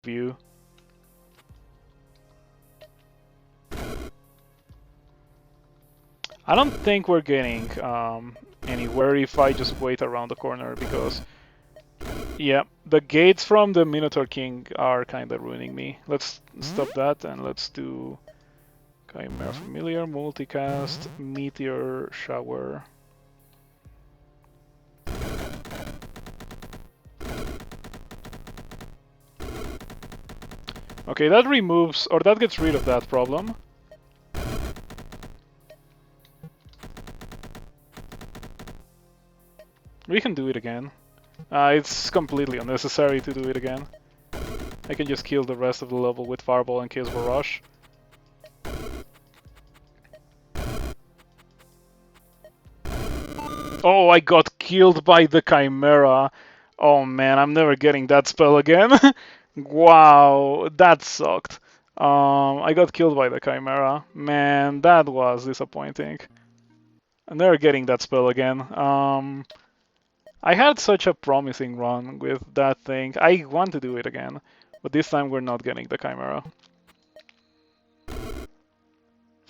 view. I don't think we're getting anywhere if I just wait around the corner because, yeah, the gates from the Minotaur King are kind of ruining me. Let's stop that and let's do Chimera Familiar, Multicast, Meteor, Shower. Okay, that removes, or that gets rid of that problem. We can do it again. It's completely unnecessary to do it again. I can just kill the rest of the level with Fireball and Chaos Barrage. Oh, I got killed by the Chimera. Oh man, I'm never getting that spell again. Wow, that sucked. I got killed by the Chimera. Man, that was disappointing. I'm never getting that spell again. I had such a promising run with that thing. I want to do it again, but this time we're not getting the Chimera. A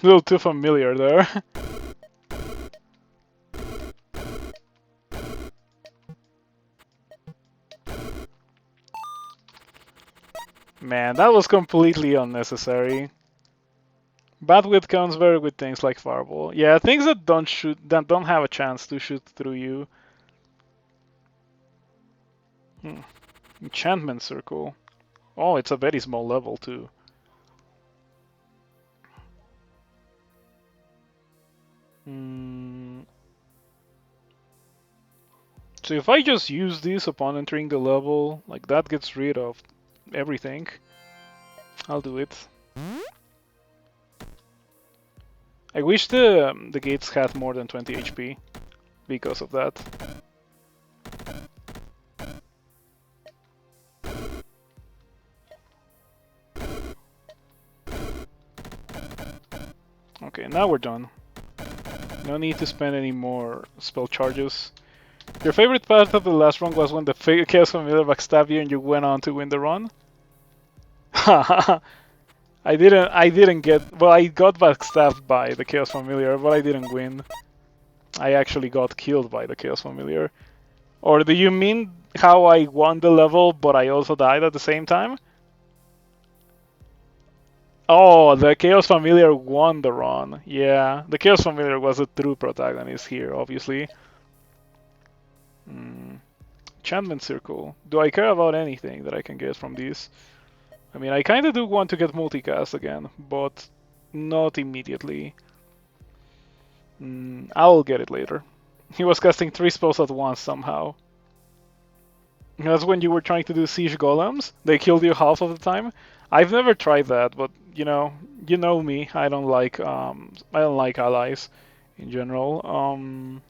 little too familiar there. Man, that was completely unnecessary. Bad with counts better with things like Fireball. Yeah, things that don't have a chance to shoot through you. Enchantment Circle. Oh, it's a very small level too. So if I just use this upon entering the level, like that gets rid of everything. I'll do it. I wish the gates had more than 20 HP because of that. Okay, now we're done. No need to spend any more spell charges. Your favorite part of the last run was when the Chaos Familiar backstabbed you and you went on to win the run? I didn't get, well, I got backstabbed by the Chaos Familiar, but I didn't win. I actually got killed by the Chaos Familiar. Or do you mean how I won the level, but I also died at the same time? Oh, the Chaos Familiar won the run. Yeah, the Chaos Familiar was a true protagonist here, obviously. Enchantment Circle. Do I care about anything that I can get from these? I mean, I kind of do want to get multicast again, but not immediately. I'll get it later. He was casting 3 spells at once somehow. That's when you were trying to do siege golems. They killed you half of the time. I've never tried that, but you know me. I don't like allies in general.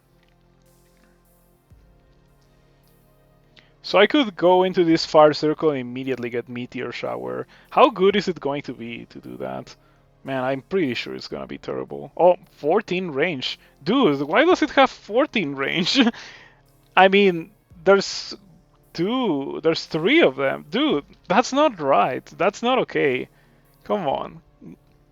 So I could go into this fire circle and immediately get Meteor Shower. How good is it going to be to do that? Man, I'm pretty sure it's gonna be terrible. Oh, 14 range. Dude, why does it have 14 range? I mean, there's 3 of them. Dude, that's not right. That's not okay. Come on.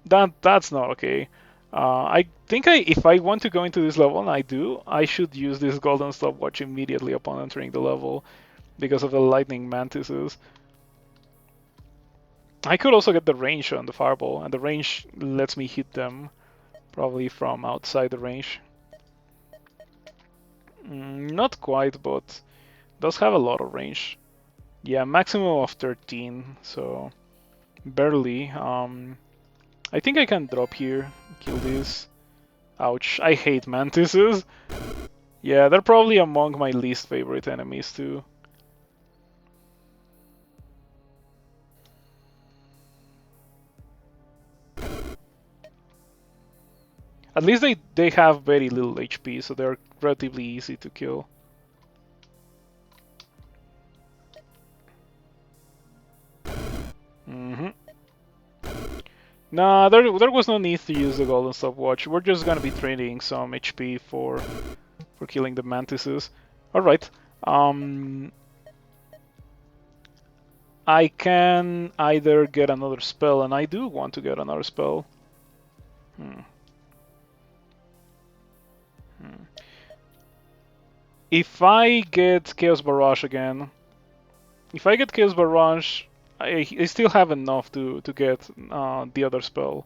That's not okay. I think if I want to go into this level, and I do, I should use this golden stopwatch immediately upon entering the level because of the lightning mantises. I could also get the range on the fireball, and the range lets me hit them probably from outside the range. Not quite, but does have a lot of range. Yeah, maximum of 13, so barely. I think I can drop here, kill this. Ouch, I hate mantises. Yeah, they're probably among my least favorite enemies too. At least they have very little HP, so they're relatively easy to kill. Nah, there was no need to use the golden stopwatch. We're just gonna be trading some HP for killing the mantises. All right. I can either get another spell, and I do want to get another spell. Hmm. Hmm. If I get Chaos Barrage again, if I get Chaos Barrage, I still have enough to get the other spell,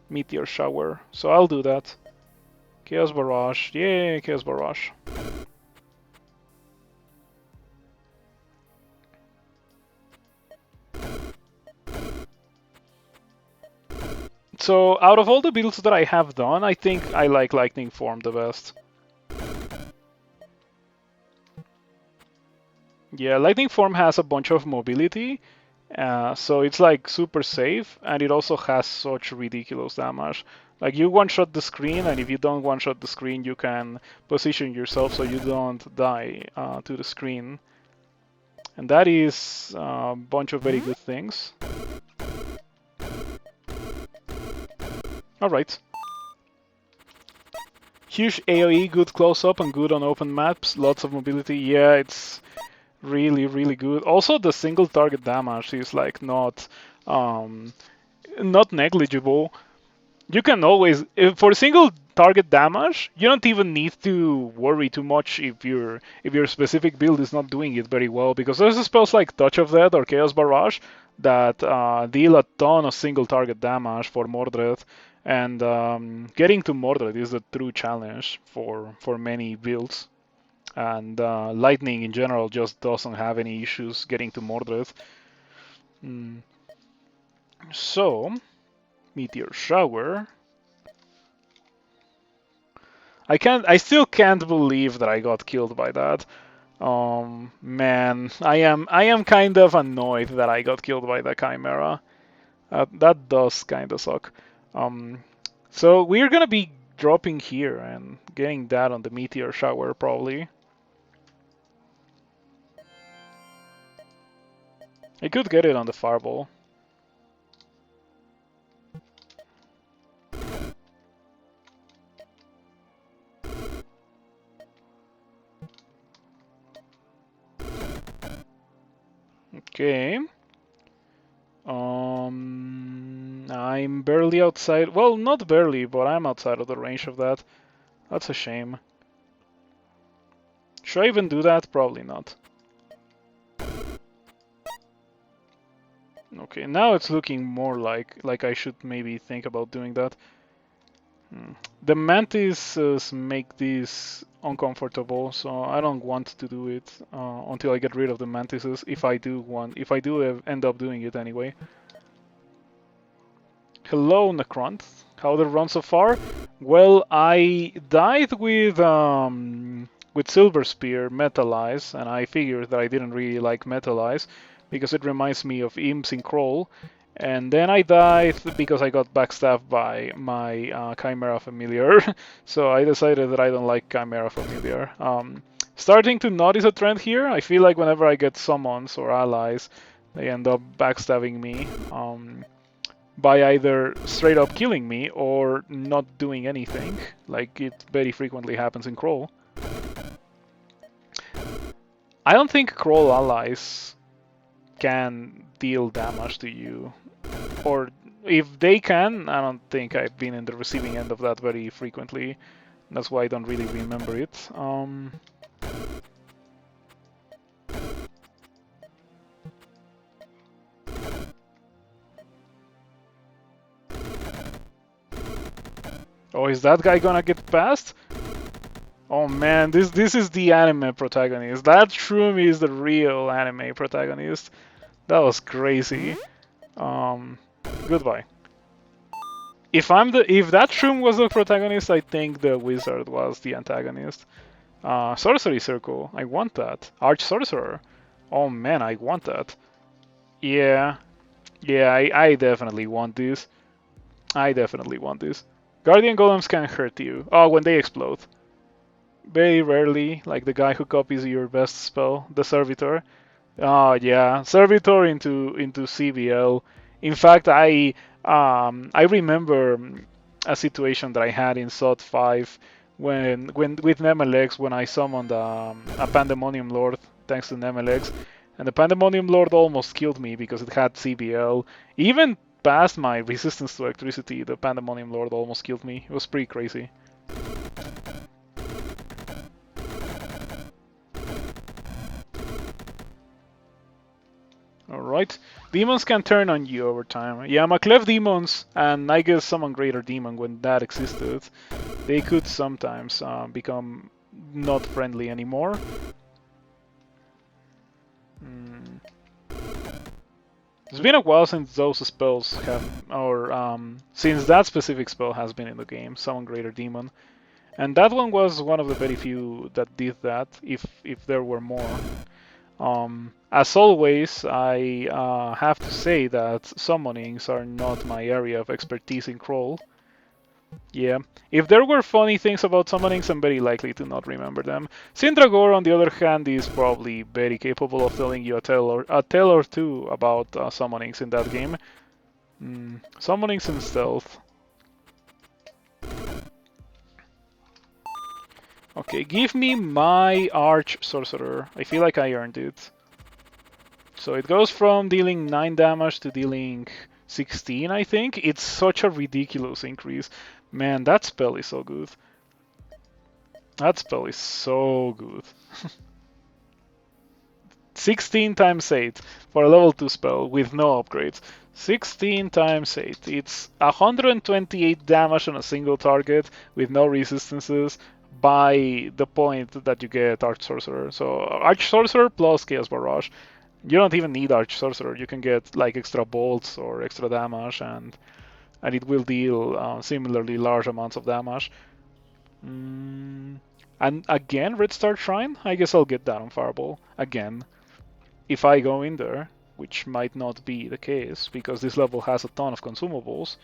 Meteor Shower. So I'll do that. Chaos Barrage, yay, Chaos Barrage. So out of all the builds that I have done, I think I like Lightning Form the best. Yeah, Lightning Form has a bunch of mobility, so it's like super safe, and it also has such ridiculous damage. Like you one-shot the screen, and if you don't one-shot the screen, you can position yourself so you don't die to the screen. And that is a bunch of very good things. Alright. Huge AoE, good close-up, and good on open maps, lots of mobility. Yeah, it's really, really good. Also, the single target damage is like not negligible. You can always, for single target damage, you don't even need to worry too much if your specific build is not doing it very well, because there's spells like Touch of Death or Chaos Barrage that deal a ton of single target damage for Mordred, and getting to Mordred is the true challenge for many builds. And Lightning in general just doesn't have any issues getting to Mordred. Mm. So, Meteor Shower. I still can't believe that I got killed by that. Man, I am kind of annoyed that I got killed by the Chimera. That does kind of suck. So we're gonna be dropping here and getting that on the Meteor Shower probably. I could get it on the Fireball. Okay. I'm barely outside. Well, not barely, but I'm outside of the range of that. That's a shame. Should I even do that? Probably not. Okay, now it's looking more like I should maybe think about doing that. The mantises make this uncomfortable, so I don't want to do it until I get rid of the mantises. If I do end up doing it anyway. Hello, Necront. How the run so far? Well, I died with Silver Spear, Metalize, and I figured that I didn't really like Metalize because it reminds me of Imps in Crawl. And then I died because I got backstabbed by my Chimera Familiar. So I decided that I don't like Chimera Familiar. Starting to notice a trend here. I feel like whenever I get summons or allies, they end up backstabbing me. By either straight up killing me or not doing anything, like it very frequently happens in Crawl. I don't think Crawl allies can deal damage to you, or if they can, I don't think I've been in the receiving end of that very frequently. That's why I don't really remember it. Oh, is that guy gonna get past? Oh man, this is the anime protagonist. That Shroom is the real anime protagonist. That was crazy. Goodbye. If that Shroom was the protagonist, I think the wizard was the antagonist. Sorcery Circle, I want that. Arch Sorcerer. Oh man, I want that. Yeah, yeah, I definitely want this. I definitely want this. Guardian Golems can hurt you. Oh, when they explode. Very rarely, like the guy who copies your best spell, the Servitor. Oh yeah, Servitor into CBL. In fact, I remember a situation that I had in SOT 5 when with Nemelex when I summoned a Pandemonium Lord thanks to Nemelex, And the Pandemonium Lord almost killed me because it had CBL. Even past my resistance to electricity, the Pandemonium Lord almost killed me. It was pretty crazy. Alright. Demons can turn on you over time. Yeah, Maklev demons, and I guess Summon Greater Demon when that existed, they could sometimes become not friendly anymore. It's been a while since those spells have, or since that specific spell has been in the game, Summon Greater Demon. And that one was one of the very few that did that, if there were more. As always, I have to say that summonings are not my area of expertise in Crawl. Yeah, if there were funny things about summonings, I'm very likely to not remember them. Sindragor, on the other hand, is probably very capable of telling you a tale or two about summonings in that game. Summonings and stealth. Okay, give me my Arch Sorcerer. I feel like I earned it. So it goes from dealing 9 damage to dealing 16, I think. It's such a ridiculous increase. Man, that spell is so good. That spell is so good. 16 times 8 for a level 2 spell with no upgrades. 16 times 8. It's 128 damage on a single target with no resistances by the point that you get Arch Sorcerer. So Arch Sorcerer plus Chaos Barrage. You don't even need Arch Sorcerer. You can get like extra bolts or extra damage, and it will deal similarly large amounts of damage. And again, Red Star Shrine. I guess I'll get that on Fireball again if I go in there, which might not be the case because this level has a ton of consumables.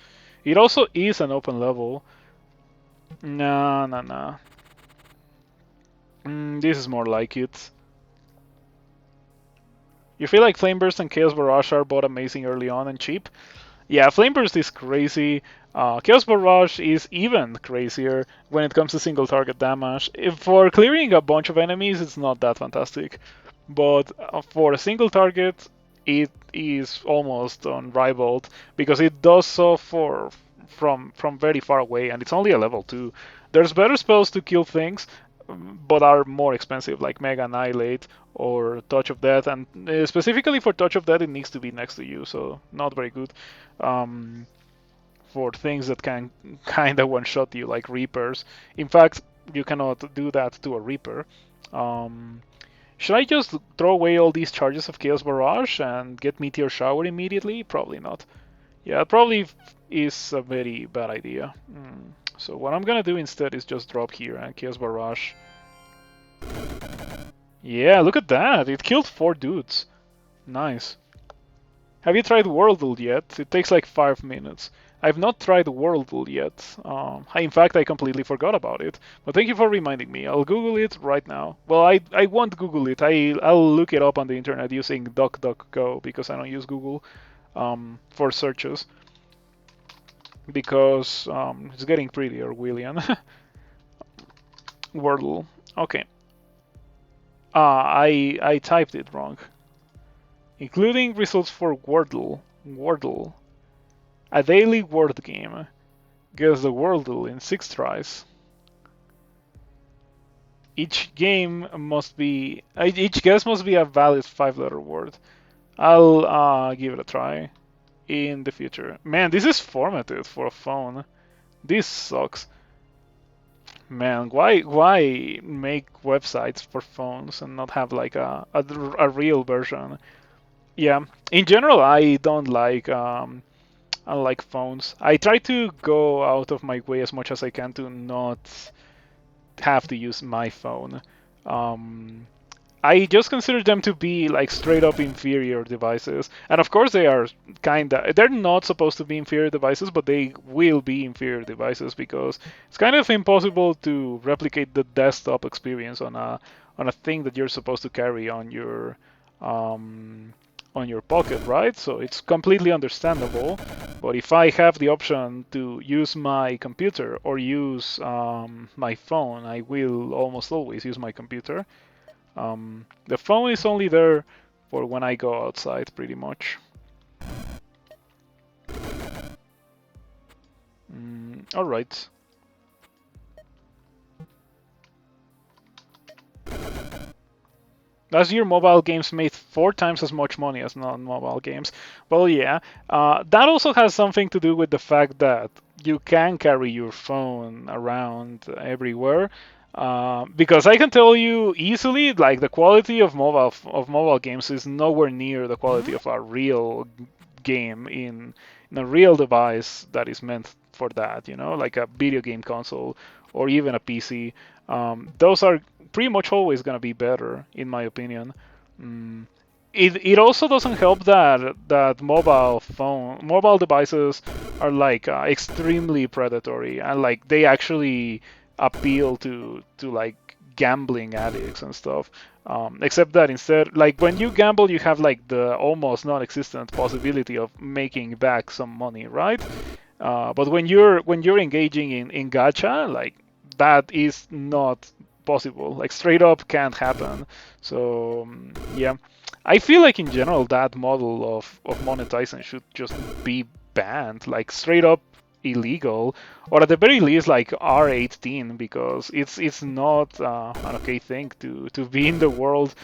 It also is an open level. Nah. This is more like it. You feel like Flameburst and Chaos Barrage are both amazing early on and cheap? Yeah, Flameburst is crazy. Chaos Barrage is even crazier when it comes to single target damage. For clearing a bunch of enemies, it's not that fantastic. But for a single target, it is almost unrivaled because it does so from very far away, and it's only a level 2. There's better spells to kill things, but are more expensive, like Mega Annihilate or Touch of Death, and specifically for Touch of Death, it needs to be next to you, so not very good. For things that can kind of one-shot you, like Reapers. In fact, you cannot do that to a Reaper. Should I just throw away all these charges of Chaos Barrage and get Meteor Shower immediately? Probably not. Yeah, it probably is a very bad idea. So what I'm gonna do instead is just drop here and Chaos Barrage. Yeah, look at that! It killed 4 dudes. Nice. Have you tried Worldle yet? It takes like 5 minutes. I've not tried Worldle yet. In fact, I completely forgot about it. But thank you for reminding me. I'll Google it right now. Well, I won't Google it. I'll look it up on the internet using DuckDuckGo because I don't use Google for searches. Because it's getting pretty Orwellian. Wordle. Okay. I typed it wrong. Including results for Wordle. Wordle. A daily word game. Guess the Wordle in 6 tries. Each guess must be a valid 5-letter word. I'll give it a try in the future. Man, this is formatted for a phone. This sucks. Man, why make websites for phones and not have like a real version? Yeah, in general, I don't like unlike phones. I try to go out of my way as much as I can to not have to use my phone. I just consider them to be like straight up inferior devices. And of course they're not supposed to be inferior devices, but they will be inferior devices because it's kind of impossible to replicate the desktop experience on a thing that you're supposed to carry on your pocket, right? So it's completely understandable. But if I have the option to use my computer or use my phone, I will almost always use my computer. The phone is only there for when I go outside, pretty much. All right. Last year, mobile games made 4 times as much money as non-mobile games. Well, yeah, that also has something to do with the fact that you can carry your phone around everywhere. Because I can tell you easily, like the quality of mobile games is nowhere near the quality of a real game in a real device that is meant for that. You know, like a video game console or even a PC. Those are pretty much always going to be better, in my opinion. Mm. It also doesn't help that mobile devices are like extremely predatory, and like they actually appeal to like gambling addicts and stuff. Except that instead, like when you gamble, you have like the almost non-existent possibility of making back some money, right? But when you're engaging in gacha, like that is not possible. Like straight up can't happen. So yeah, I feel like in general that model of monetization should just be banned, like straight up illegal, or at the very least like R18, because it's not an okay thing to be in the world.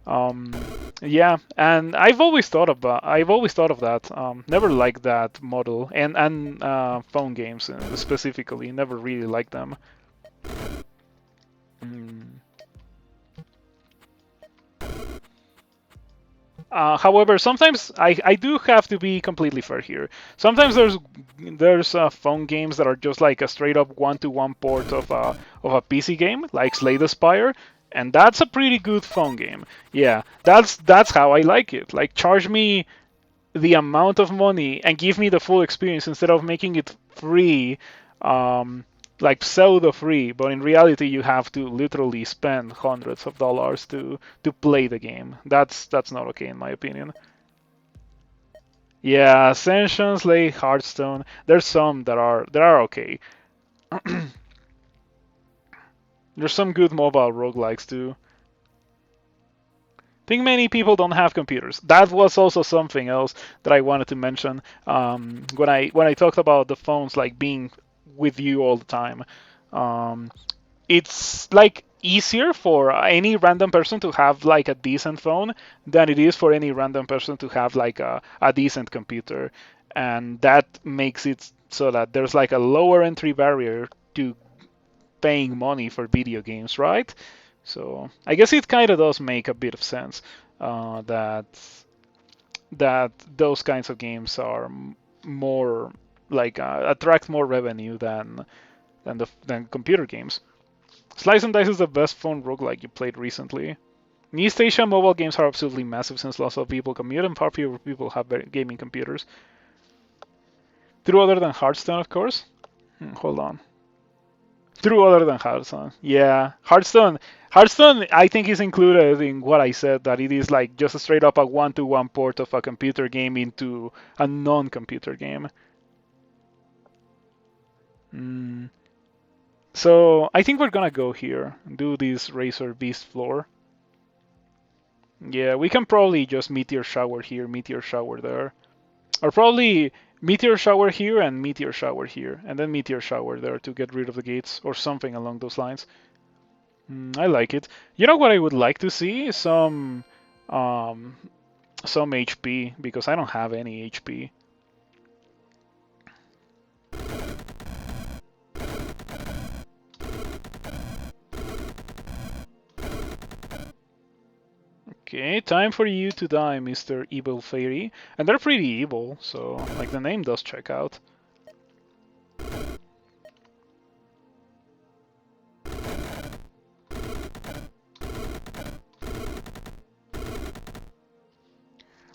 Um, yeah, and I've always thought of that. Never liked that model, and phone games specifically, never really liked them. Mm. However, sometimes I do have to be completely fair here. Sometimes there's phone games that are just like a straight up one-to-one port of a PC game, like Slay the Spire, and that's a pretty good phone game. Yeah, that's how I like it. Like charge me the amount of money and give me the full experience instead of making it free, um, like pseudo free, but in reality you have to literally spend hundreds of dollars to play the game. That's not okay in my opinion. Yeah, Ascension, Slay, Hearthstone. There's some that are okay. There's some good mobile roguelikes too. Think many people don't have computers. That was also something else that I wanted to mention when I talked about the phones like being with you all the time. Um, it's like easier for any random person to have like a decent phone than it is for any random person to have like a decent computer, and that makes it so that there's like a lower entry barrier to paying money for video games, right? So I guess it kind of does make a bit of sense that those kinds of games are more like attract more revenue than computer games. Slice and Dice is the best phone roguelike you played recently. In East Asia, mobile games are absolutely massive since lots of people commute and far fewer people have gaming computers. True other than Hearthstone, of course. Hold on. True other than Hearthstone. Yeah, Hearthstone. Hearthstone, I think, is included in what I said that it is like just straight up a one-to-one port of a computer game into a non-computer game. Mm. So I think we're gonna go here and do this Razor Beast floor. Yeah, we can probably just Meteor Shower here, Meteor Shower there. Or probably Meteor Shower here and Meteor Shower here, and then Meteor Shower there to get rid of the gates, or something along those lines. I like it. You know what I would like to see? Um, some HP, because I don't have any HP. Okay, time for you to die, Mr. Evil Fairy. And they're pretty evil, so like the name does check out.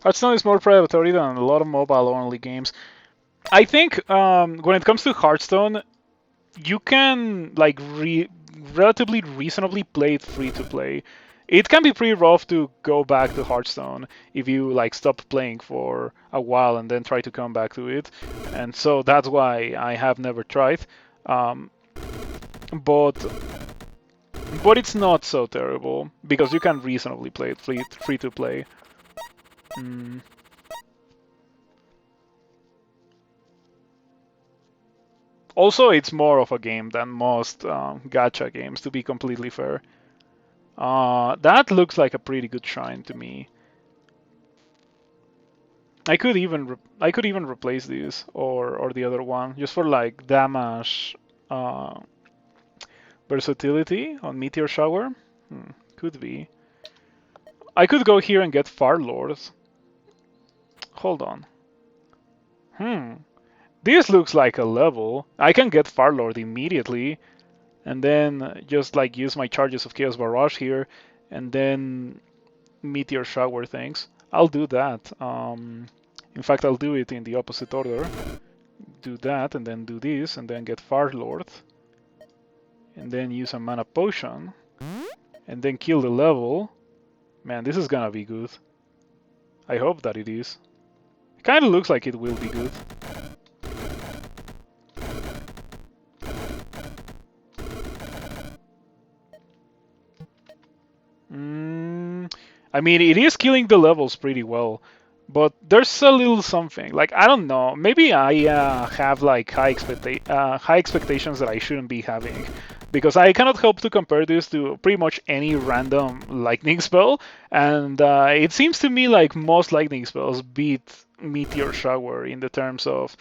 Hearthstone is more predatory than a lot of mobile-only games. I think when it comes to Hearthstone, you can like relatively reasonably play it free to play. It can be pretty rough to go back to Hearthstone if you like stop playing for a while and then try to come back to it, and so that's why I have never tried. Um, but but it's not so terrible because you can reasonably play it free to play. Mm. Also, it's more of a game than most gacha games, to be completely fair. That looks like a pretty good shrine to me. I could even replace this or the other one just for like damage uh, versatility on Meteor Shower. Could be. I could go here and get Far Lords. Hold on. Hmm. This looks like a level. I can get Far Lord immediately, and then just like use my charges of Chaos Barrage here, and then Meteor Shower things. I'll do that. In fact, I'll do it in the opposite order. Do that, and then do this, and then get Far Lord, and then use a Mana Potion, and then kill the level. Man, this is gonna be good. I hope that it is. It kinda looks like it will be good. I mean, it is killing the levels pretty well, but there's a little something. Like, I don't know. Maybe I have like high expectations that I shouldn't be having, because I cannot help to compare this to pretty much any random lightning spell, and it seems to me like most lightning spells beat Meteor Shower in the terms of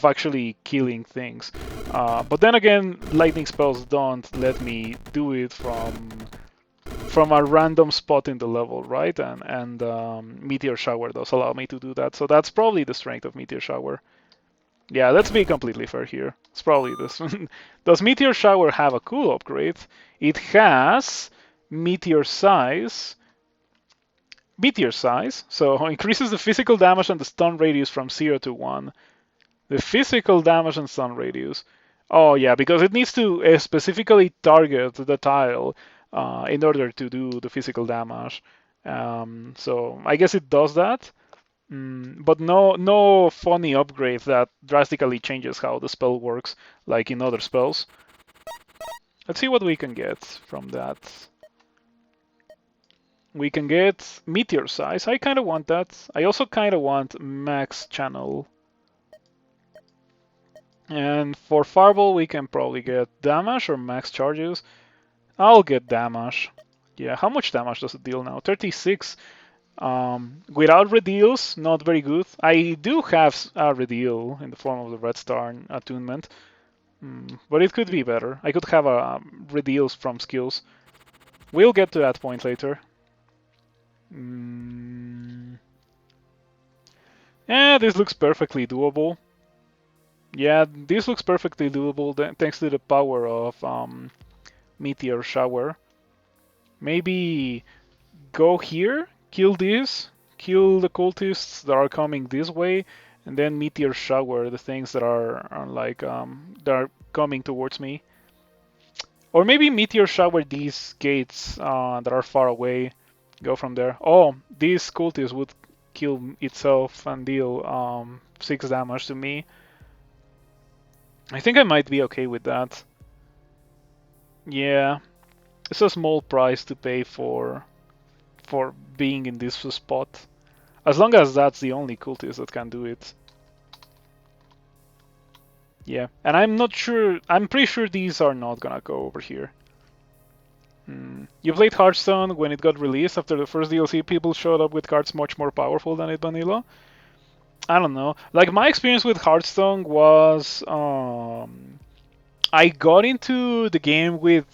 actually killing things. But then again, lightning spells don't let me do it from a random spot in the level, right? And Meteor Shower does allow me to do that, so that's probably the strength of Meteor Shower. Yeah, let's be completely fair here. It's probably this. Does Meteor Shower have a cool upgrade? It has Meteor Size. Meteor Size, so increases the physical damage and the stun radius from 0 to 1. The physical damage and stun radius. Oh yeah, because it needs to specifically target the tile in order to do the physical damage. So I guess it does that, but no funny upgrade that drastically changes how the spell works, like in other spells. Let's see what we can get from that. We can get Meteor Size. I kind of want that. I also kind of want Max Channel. And for Fireball, we can probably get damage or max charges. I'll get damage. Yeah, how much damage does it deal now? 36. Without redeals, not very good. I do have a redeal in the form of the Red Star attunement, but it could be better. I could have redeals from skills. We'll get to that point later. Yeah, this looks perfectly doable. Yeah, this looks perfectly doable thanks to the power of Meteor Shower. Maybe go here, kill this, kill the cultists that are coming this way, and then Meteor Shower the things that are like that are coming towards me. Or maybe Meteor Shower these gates that are far away. Go from there. Oh, this cultist would kill itself and deal 6 damage to me. I think I might be okay with that. Yeah, it's a small price to pay for being in this spot. As long as that's the only cultist that can do it. Yeah, and I'm not sure, I'm pretty sure these are not gonna go over here. You played Hearthstone when it got released after the first DLC, people showed up with cards much more powerful than in vanilla. I don't know. Like, my experience with Hearthstone was I got into the game with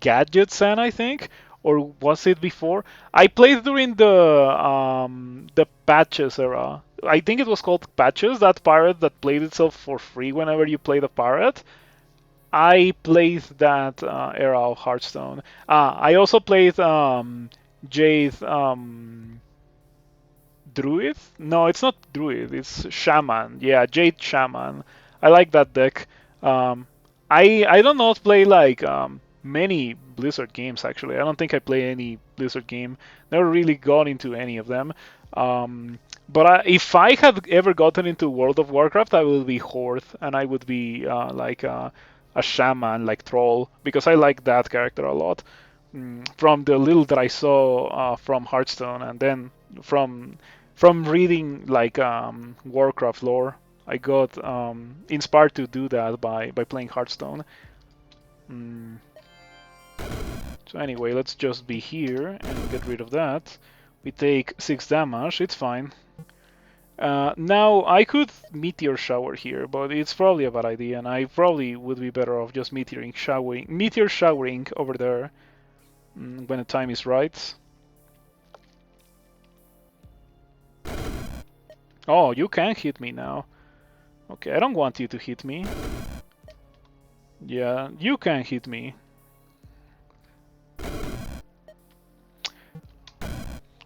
Gadgets and I think, or was it before? I played during the patches era. I think it was called patches. That pirate that played itself for free whenever you played a pirate. I played that era of Hearthstone. I also played Jade Druid? No, it's not Druid. It's Shaman. Yeah, Jade Shaman. I like that deck. Um, I don't not play like many Blizzard games actually. I don't think I play any Blizzard game. Never really got into any of them. But if I had ever gotten into World of Warcraft, I would be Horde, and I would be like a shaman, like Troll, because I like that character a lot. From the little that I saw from Hearthstone, and then from From reading like Warcraft lore. I got inspired to do that by playing Hearthstone. Mm. So anyway, let's just be here and get rid of that. We take 6 damage, it's fine. Now I could Meteor Shower here, but it's probably a bad idea, and I probably would be better off just Meteor Showering over there when the time is right. Oh, you can hit me now. Okay, I don't want you to hit me. Yeah, you can hit me.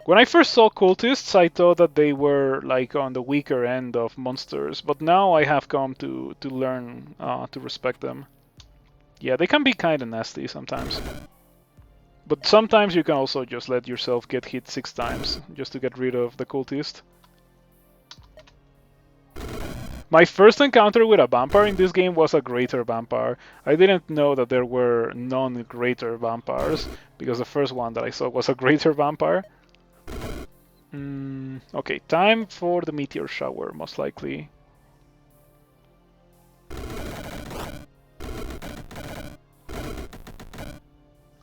When I first saw cultists, I thought that they were like on the weaker end of monsters, but now I have come to learn to respect them. Yeah, they can be kind of nasty sometimes. But sometimes you can also just let yourself get hit 6 times, just to get rid of the cultist. My first encounter with a vampire in this game was a greater vampire. I didn't know that there were non-greater vampires, because the first one that I saw was a greater vampire. Okay, time for the meteor shower, most likely.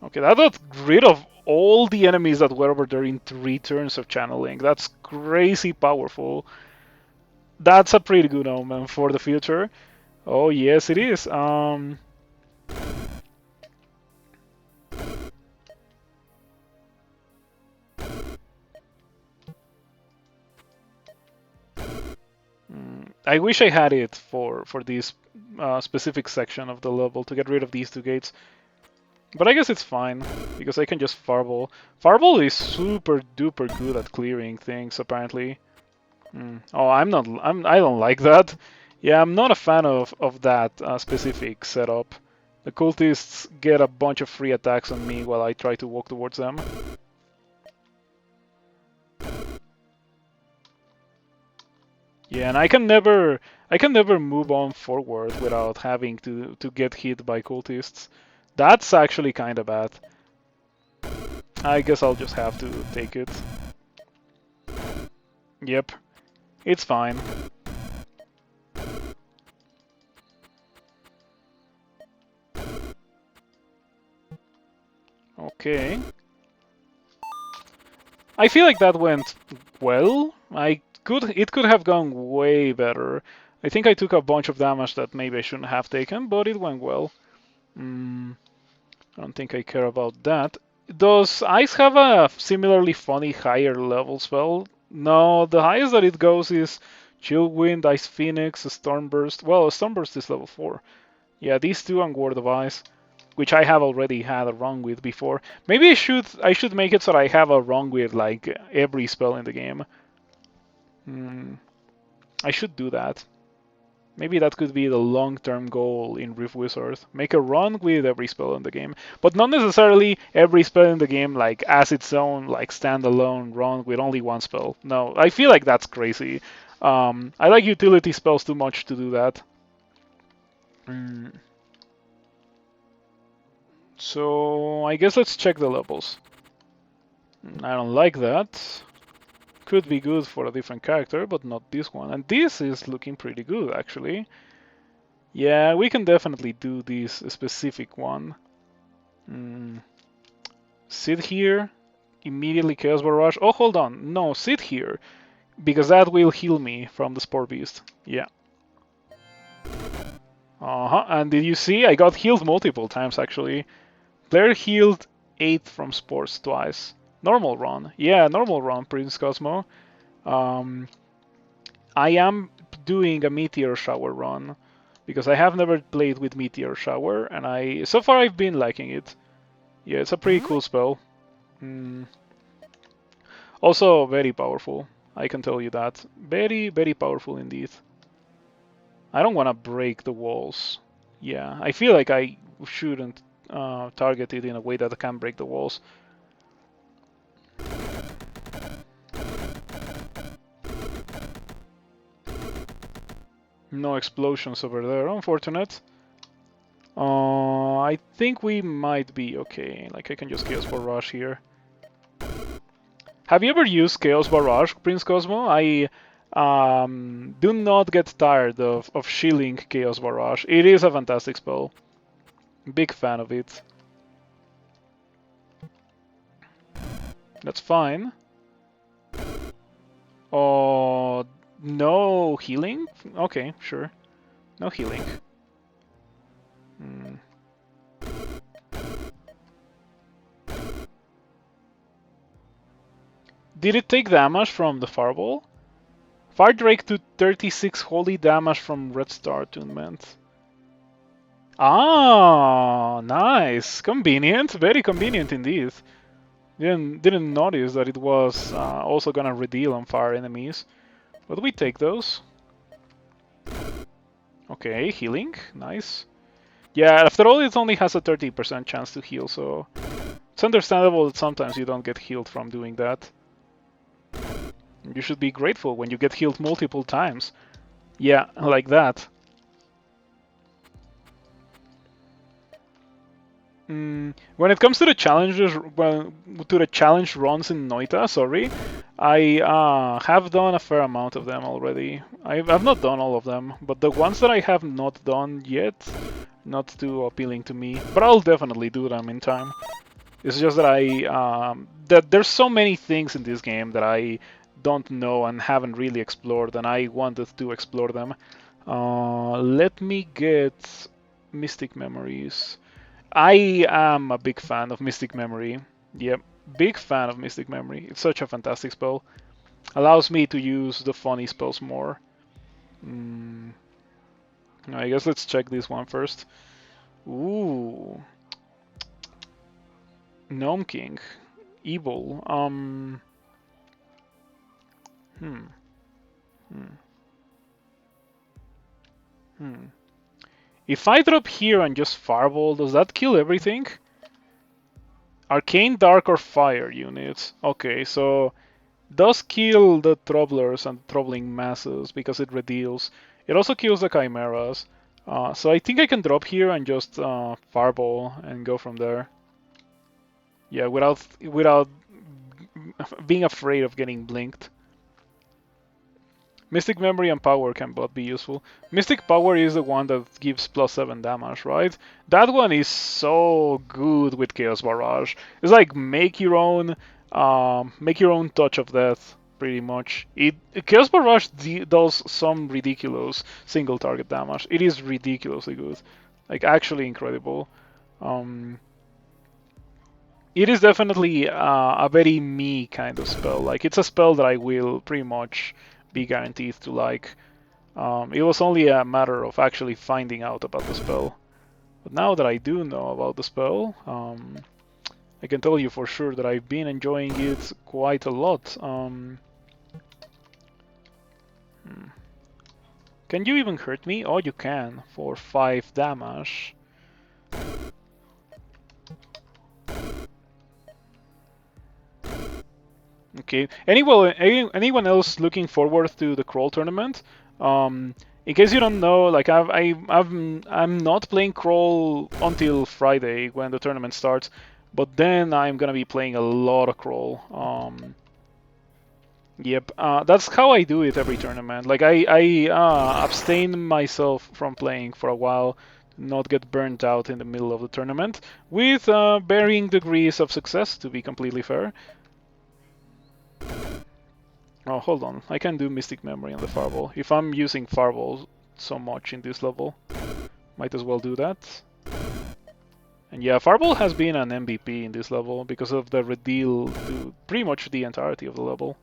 Okay, that got rid of all the enemies that were over there in 3 turns of channeling. That's crazy powerful. That's a pretty good omen for the future. Oh yes, it is. I wish I had it for this specific section of the level to get rid of these 2 gates. But I guess it's fine, because I can just Fireball. Fireball is super duper good at clearing things, apparently. Oh, I don't like that. Yeah, I'm not a fan of that specific setup. The cultists get a bunch of free attacks on me while I try to walk towards them. Yeah, and I can never move on forward without having to get hit by cultists. That's actually kind of bad. I guess I'll just have to take it. Yep, it's fine. Okay. I feel like that went well. It could have gone way better. I think I took a bunch of damage that maybe I shouldn't have taken, but it went well. I don't think I care about that. Does Ice have a similarly funny higher level spell? No, the highest that it goes is Chill Wind, Ice Phoenix, Stormburst. Well, Stormburst is level 4. Yeah, these 2 and Word of Ice, which I have already had a run with before. Maybe I should make it so that I have a run with like every spell in the game. I should do that. Maybe that could be the long-term goal in Rift Wizard. Make a run with every spell in the game. But not necessarily every spell in the game like as its own like standalone run with only 1 spell. No, I feel like that's crazy. I like utility spells too much to do that. So I guess let's check the levels. I don't like that. Could be good for a different character, but not this one. And this is looking pretty good, actually. Yeah, we can definitely do this specific one. Sit here, immediately Chaos Barrage. Oh, hold on. No, sit here, because that will heal me from the Spore Beast. Yeah. And did you see? I got healed multiple times, actually. Player healed 8 from Spores twice. Normal run. Yeah, normal run, Prince Cosmo. I am doing a Meteor Shower run because I have never played with Meteor Shower, and so far I've been liking it. Yeah, it's a pretty cool spell. Also very powerful. I can tell you that. Very, very powerful indeed. I don't want to break the walls. Yeah, I feel like I shouldn't target it in a way that I can break the walls. No explosions over there, unfortunate. I think we might be okay. Like, I can just Chaos Ball Rush here. Have you ever used Chaos Barrage, Prince Cosmo? I do not get tired of shilling Chaos Barrage. It is a fantastic spell. Big fan of it. That's fine. Oh, no healing? Okay, sure. No healing. Hmm. Did it take damage from the Fireball? Fire Drake to 36 holy damage from Red Star Attunement. Ah, nice. Convenient. Very convenient indeed. Didn't notice that it was also gonna redeal on fire enemies. But we take those. Okay, healing. Nice. Yeah, after all, it only has a 30% chance to heal, so it's understandable that sometimes you don't get healed from doing that. You should be grateful when you get healed multiple times. Yeah, like that. When it comes to the challenges, well, to the challenge runs in Noita, sorry, I have done a fair amount of them already. I've not done all of them, but the ones that I have not done yet, not too appealing to me. But I'll definitely do them in time. It's just that that there's so many things in this game that I don't know and haven't really explored, and I wanted to explore them. Let me get Mystic Memories. I am a big fan of Mystic Memory. Yep, big fan of Mystic Memory. It's such a fantastic spell. Allows me to use the funny spells more. I guess let's check this one first. Ooh, Gnome King, evil. Hmm. Hmm. Hmm. If I drop here and just Fireball, does that kill everything? Arcane, Dark, or Fire units. Okay, so does kill the Troublers and Troubling Masses because it redeals. It also kills the Chimeras. So I think I can drop here and just Fireball and go from there. Yeah, without being afraid of getting blinked. Mystic Memory and Power can both be useful. Mystic Power is the one that gives +7 damage, right? That one is so good with Chaos Barrage. It's like make your own touch of death, pretty much. Chaos Barrage does some ridiculous single target damage. It is ridiculously good, like actually incredible. Um, it is definitely a very me kind of spell. Like it's a spell that I will pretty much be guaranteed to like. It was only a matter of actually finding out about the spell. But now that I do know about the spell, I can tell you for sure that I've been enjoying it quite a lot. Can you even hurt me? Oh, you can, for 5 damage. Okay. Anyone else looking forward to the crawl tournament? In case you don't know, like I'm not playing crawl until Friday when the tournament starts, but then I'm gonna be playing a lot of crawl. Yep. That's how I do it every tournament. Like I abstain myself from playing for a while, not get burnt out in the middle of the tournament, with varying degrees of success, to be completely fair. Oh, hold on. I can do Mystic Memory on the Fireball. If I'm using Fireball so much in this level, might as well do that. And yeah, Fireball has been an MVP in this level because of the redeal to pretty much the entirety of the level.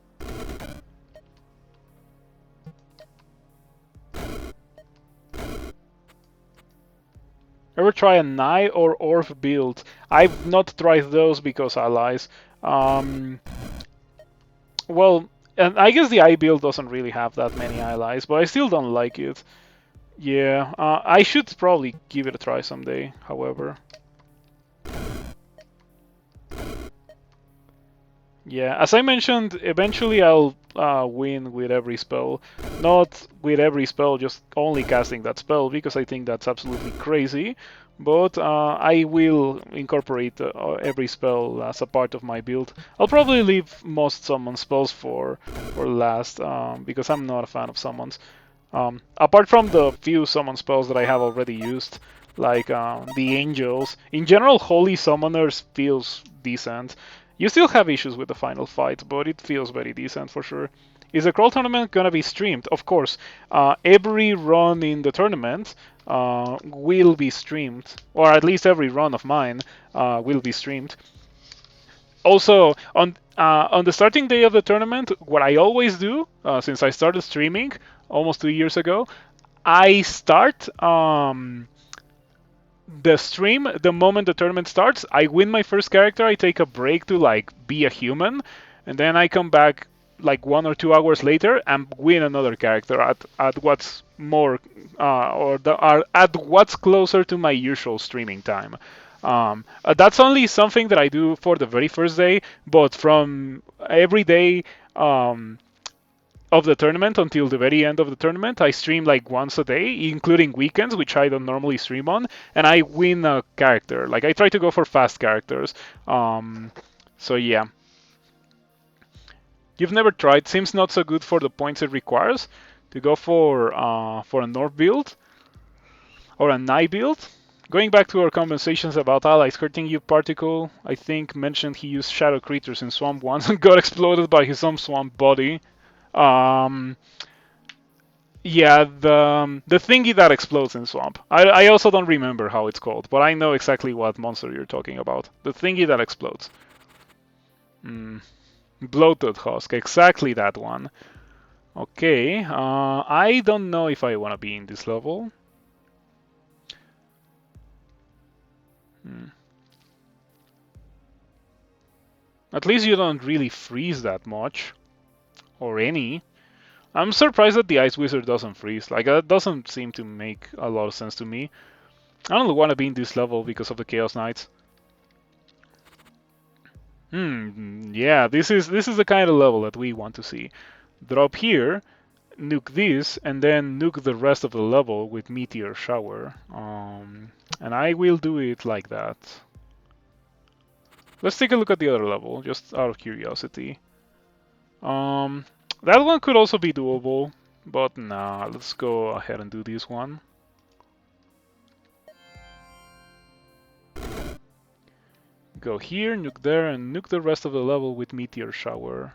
Ever try a Nigh or Orb build? I've not tried those because allies. Well, and I guess the I build doesn't really have that many allies, but I still don't like it. Yeah, I should probably give it a try someday, however. Yeah, as I mentioned, eventually I'll win with every spell. Not with every spell, just only casting that spell, because I think that's absolutely crazy. But I will incorporate every spell as a part of my build. I'll probably leave most summon spells for last, because I'm not a fan of summons. Apart from the few summon spells that I have already used, like the angels, in general, Holy Summoners feels decent. You still have issues with the final fight, but it feels very decent for sure. Is the Crawl tournament gonna be streamed? Of course. Every run in the tournament will be streamed, or at least every run of mine will be streamed. Also, on the starting day of the tournament, what I always do, since I started streaming almost 2 years ago, I start the stream the moment the tournament starts. I win my first character. I take a break to like be a human, and then I come back like 1 or 2 hours later and win another character at what's more at what's closer to my usual streaming time. That's only something that I do for the very first day, but from every day of the tournament until the very end of the tournament, I stream like once a day, including weekends, which I don't normally stream on, and I win a character. Like I try to go for fast characters. So yeah, you've never tried. Seems not so good for the points it requires to go for a North build or a Night build. Going back to our conversations about allies hurting you, Particle, I think mentioned he used shadow creatures in Swamp once and got exploded by his own swamp body. Um, Yeah, the thingy that explodes in swamp. I also don't remember how it's called, but I know exactly what monster you're talking about. The thingy that explodes. Mm, bloated husk, exactly that one. Okay, I don't know if I want to be in this level. Hmm. At least you don't really freeze that much, or any. I'm surprised that the Ice Wizard doesn't freeze. Like, that doesn't seem to make a lot of sense to me. I don't want to be in this level because of the Chaos Knights. Yeah, this is the kind of level that we want to see. Drop here, nuke this, and then nuke the rest of the level with Meteor Shower. And I will do it like that. Let's take a look at the other level, just out of curiosity. Um, that one could also be doable, but nah, let's go ahead and do this one. Go here, nuke there, and nuke the rest of the level with Meteor Shower.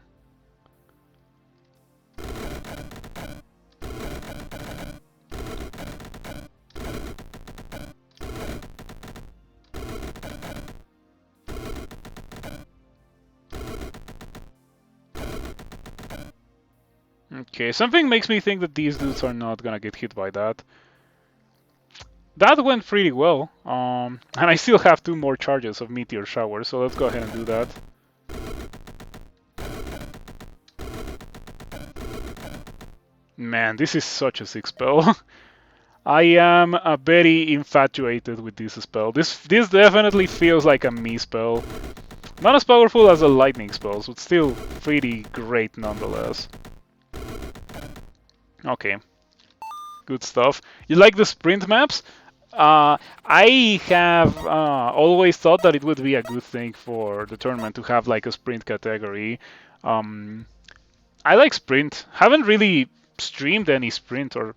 Okay, something makes me think that these dudes are not gonna get hit by that. That went pretty well, and I still have 2 more charges of Meteor Shower, so let's go ahead and do that. Man, this is such a sick spell. I am very infatuated with this spell. This definitely feels like a me spell. Not as powerful as the lightning spells, but still pretty great nonetheless. Okay, good stuff. You like the sprint maps? I have always thought that it would be a good thing for the tournament to have like a sprint category. Um, I like sprint. Haven't really streamed any sprint, or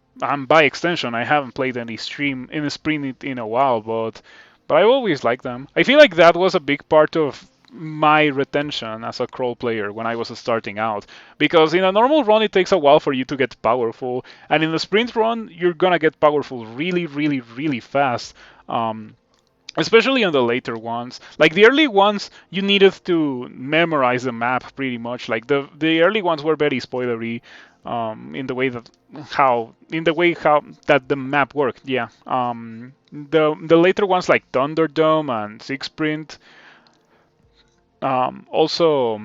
by extension, I haven't played any stream in a sprint in a while, but I always like them. I feel like that was a big part of my retention as a crawl player when I was starting out. Because in a normal run, it takes a while for you to get powerful, and in a sprint run, you're gonna get powerful really, really, really fast. Especially on the later ones. Like the early ones, you needed to memorize the map pretty much. Like the early ones were very spoilery, in the way how that the map worked. Yeah. The later ones like Thunderdome and Six Sprint. Also,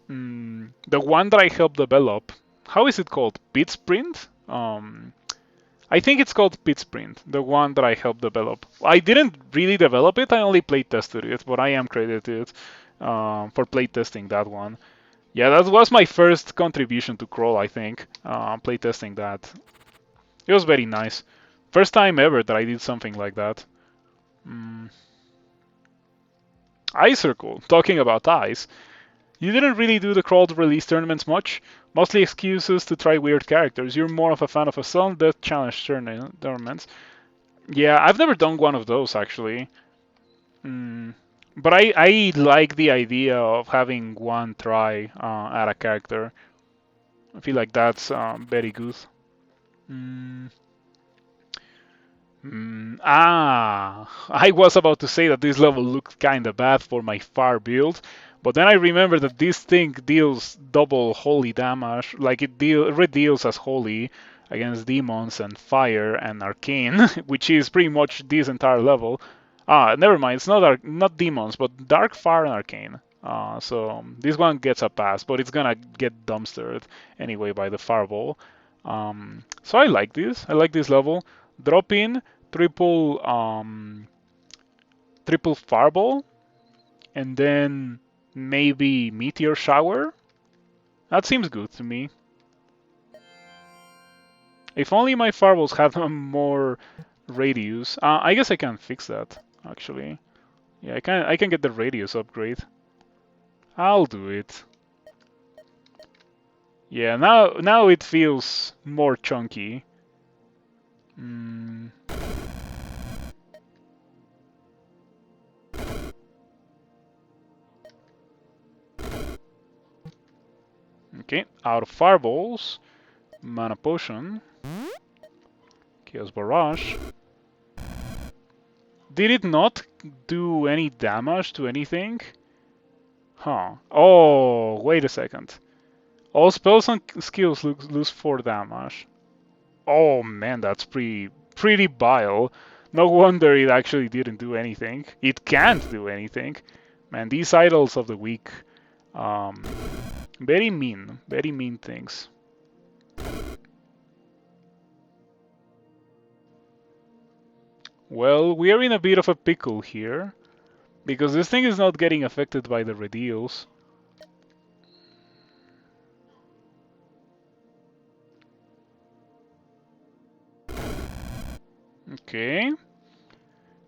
the one that I helped develop. How is it called? Pit Sprint. I think it's called Pit Sprint, the one that I helped develop. I didn't really develop it, I only play tested it, but I am credited for play testing that one. Yeah, that was my first contribution to Crawl, I think. Playtesting that. It was very nice. First time ever that I did something like that. Mm. Ice Circle. Talking about ice. You didn't really do the crawled release tournaments much. Mostly excuses to try weird characters. You're more of a fan of a Sudden Death Challenge tournaments. Yeah, I've never done one of those actually. Mm. But I like the idea of having one try at a character. I feel like that's very good. Mm. I was about to say that this level looked kinda bad for my far build, but then I remember that this thing deals double holy damage, like it deals as holy against demons and fire and arcane, which is pretty much this entire level. Never mind, it's not demons, but dark fire and arcane. So this one gets a pass, but it's gonna get dumpstered anyway by the fireball. So I like this. I like this level. Drop in triple triple fireball and then maybe meteor shower. That seems good to me. If only my fireballs had more radius. I guess I can fix that actually. Yeah, I can get the radius upgrade. I'll do it. Yeah, now it feels more chunky. Mm. Okay, out of fireballs, mana potion, chaos barrage. Did it not do any damage to anything? Huh. Oh, wait a second. All spells and skills lose 4 damage. Oh man, that's pretty vile. No wonder it actually didn't do anything. It can't do anything. Man, these idols of the week. Um, very mean things. Well, we are in a bit of a pickle here, because this thing is not getting affected by the redeals. Okay.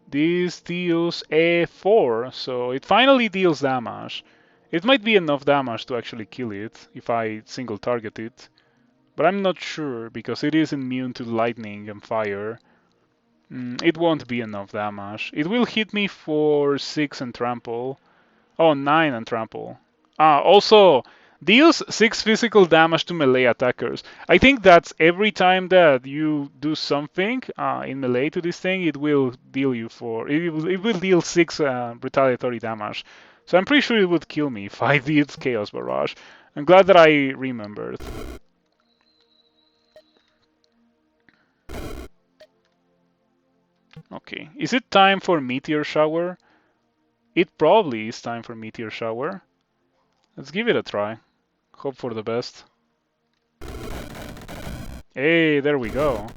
This deals A4, so it finally deals damage. It might be enough damage to actually kill it if I single target it, but I'm not sure because it is immune to lightning and fire. It won't be enough damage. It will hit me for 6 and trample. Oh, 9 and trample. Also, deals 6 physical damage to melee attackers. I think that's every time that you do something in melee to this thing, it will deal 6 retaliatory damage. So I'm pretty sure it would kill me if I did Chaos Barrage. I'm glad that I remembered. Okay, is it time for Meteor Shower? It probably is time for Meteor Shower. Let's give it a try. Hope for the best. Hey, there we go.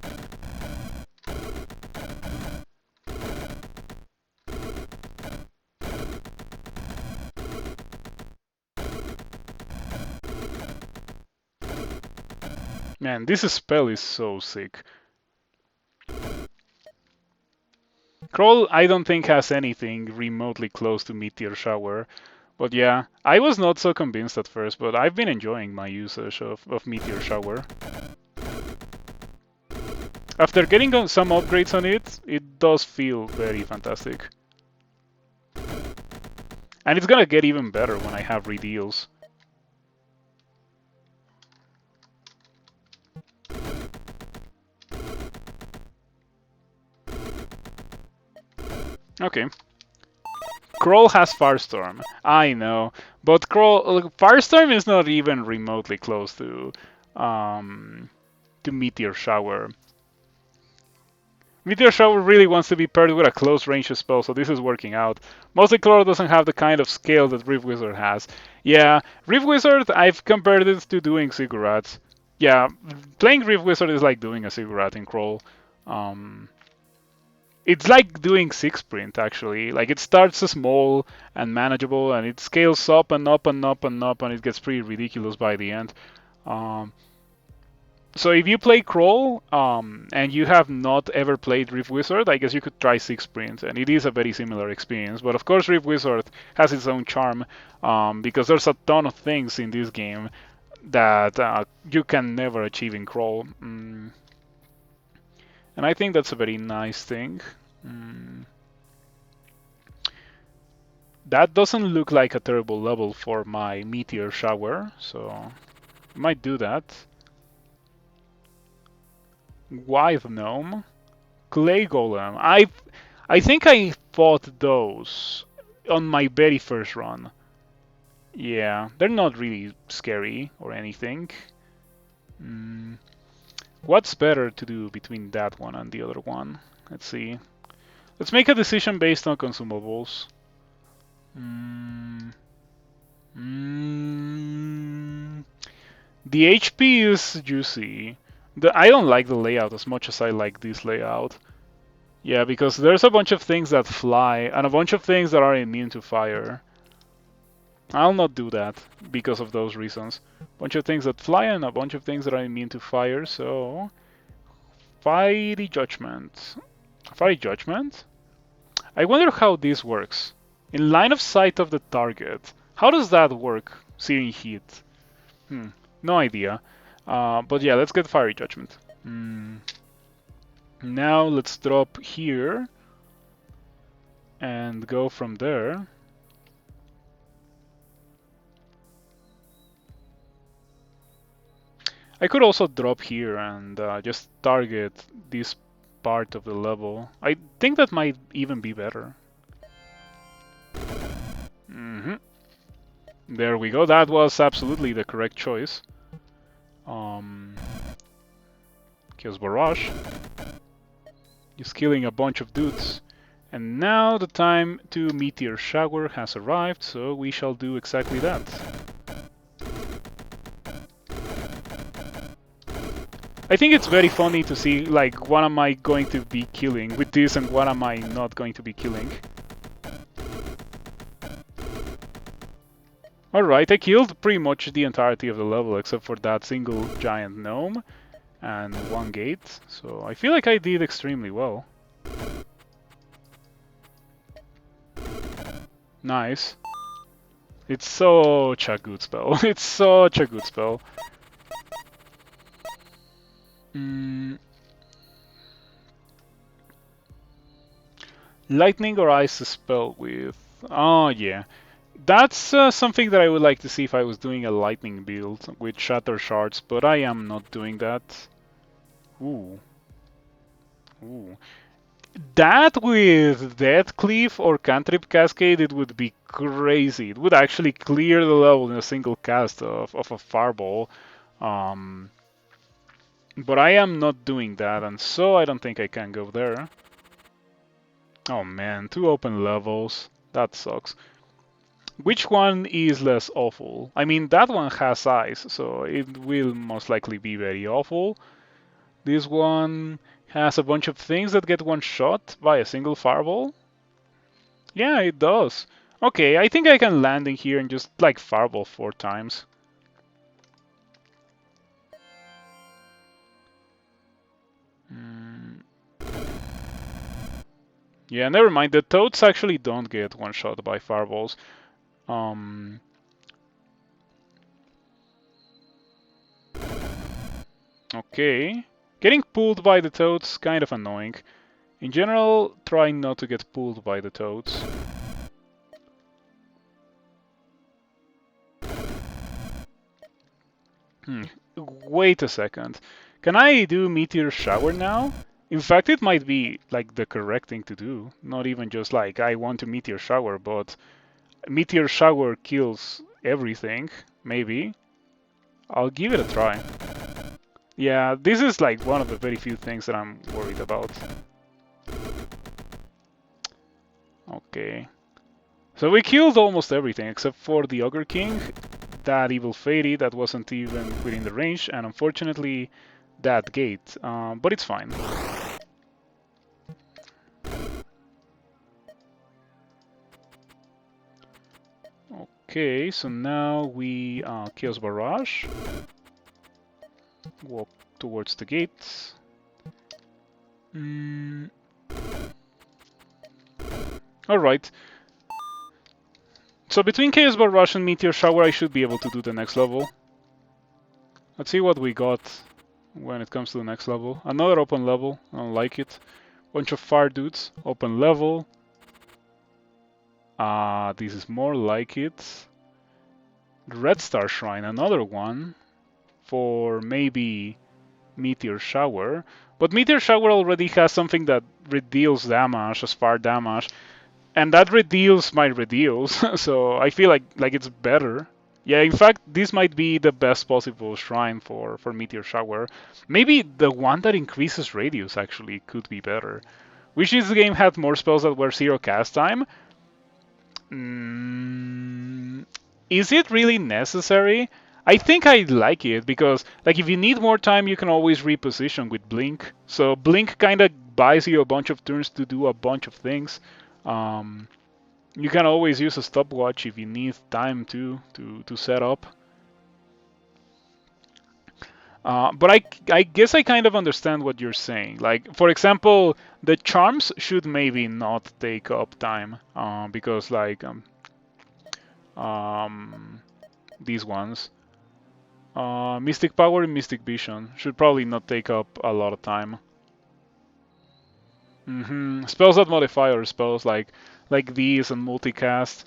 Man, this spell is so sick. Kroll, I don't think has anything remotely close to Meteor Shower. But yeah, I was not so convinced at first, but I've been enjoying my usage of Meteor Shower. After getting some upgrades on it, it does feel very fantastic. And it's gonna get even better when I have redeals. Okay. Kroll has Firestorm. I know. But Firestorm is not even remotely close to Meteor Shower. Meteor Shower really wants to be paired with a close range spell, so this is working out. Mostly Cloro doesn't have the kind of scale that Rift Wizard has. Yeah, Rift Wizard, I've compared it to doing Ziggurats. Yeah, playing Rift Wizard is like doing a Ziggurat in Kroll. It's like doing 6-sprint actually. Like it starts small and manageable, and it scales up and up and up and up, and it gets pretty ridiculous by the end. Um, so if you play Crawl and you have not ever played Rift Wizard, I guess you could try 6-sprint, and it is a very similar experience. But of course, Rift Wizard has its own charm because there's a ton of things in this game that you can never achieve in Crawl. And I think that's a very nice thing. That doesn't look like a terrible level for my Meteor Shower, so I might do that. Withe Gnome, Clay Golem. I think I fought those on my very first run. Yeah, they're not really scary or anything. What's better to do between that one and the other one? Let's see. Let's make a decision based on consumables. The HP is juicy. I don't like the layout as much as I like this layout. Yeah, because there's a bunch of things that fly and a bunch of things that are immune to fire. I'll not do that because of those reasons. A bunch of things that fly and a bunch of things that are immune to fire, so... Fiery Judgment. Fiery Judgment? I wonder how this works. In line of sight of the target. How does that work? Searing heat. No idea. But yeah, let's get Fiery Judgment. Now let's drop here and go from there. I could also drop here and just target this part of the level. I think that might even be better. There we go. That was absolutely the correct choice. Chaos Barrage. Just killing a bunch of dudes. And now the time to Meteor Shower has arrived, so we shall do exactly that. I think it's very funny to see, like, what am I going to be killing with this and what am I not going to be killing. Alright, I killed pretty much the entirety of the level except for that single giant gnome and one gate, so I feel like I did extremely well. Nice. It's such a good spell. It's such a good spell. Lightning or ice spell with... Oh, yeah. That's something that I would like to see if I was doing a lightning build with Shatter Shards, but I am not doing that. Ooh. That with Death Cleave or Cantrip Cascade, it would be crazy. It would actually clear the level in a single cast of a Fireball. But I am not doing that, and so I don't think I can go there. Oh man, 2 open levels. That sucks. Which one is less awful? I mean, that one has ice, so it will most likely be very awful. This one has a bunch of things that get one shot by a single fireball. Yeah, it does. Okay, I think I can land in here and just, like, fireball 4 times. Yeah, never mind. The toads actually don't get one shot by fireballs. Okay. Getting pulled by the toads, kind of annoying. In general, try not to get pulled by the toads. Wait a second. Can I do Meteor Shower now? In fact, it might be like the correct thing to do. Not even just like I want to Meteor Shower, but Meteor Shower kills everything, maybe. I'll give it a try. Yeah, this is like one of the very few things that I'm worried about. Okay. So we killed almost everything except for the Ogre King, that Evil Fairy that wasn't even within the range, and unfortunately that gate, but it's fine. Okay, so now we Chaos Barrage. Walk towards the gates. Alright. So between Chaos Barrage and Meteor Shower, I should be able to do the next level. Let's see what we got when it comes to the next level. Another open level. I don't like it. Bunch of fire dudes. Open level. This is more like it. Red Star Shrine, another one. For maybe Meteor Shower. But Meteor Shower already has something that redeals damage as fire damage. And that redeals my redeals, so I feel like it's better. Yeah, in fact, this might be the best possible shrine for Meteor Shower. Maybe the one that increases radius actually could be better. Wish this game had more spells that were 0 cast time. Is it really necessary? I think I like it because, like, if you need more time, you can always reposition with Blink. So Blink kind of buys you a bunch of turns to do a bunch of things. You can always use a stopwatch if you need time to set up. But I guess I kind of understand what you're saying. Like, for example, the charms should maybe not take up time because, like, these ones, Mystic Power and Mystic Vision should probably not take up a lot of time. Spells that modify other spells like these and multicast.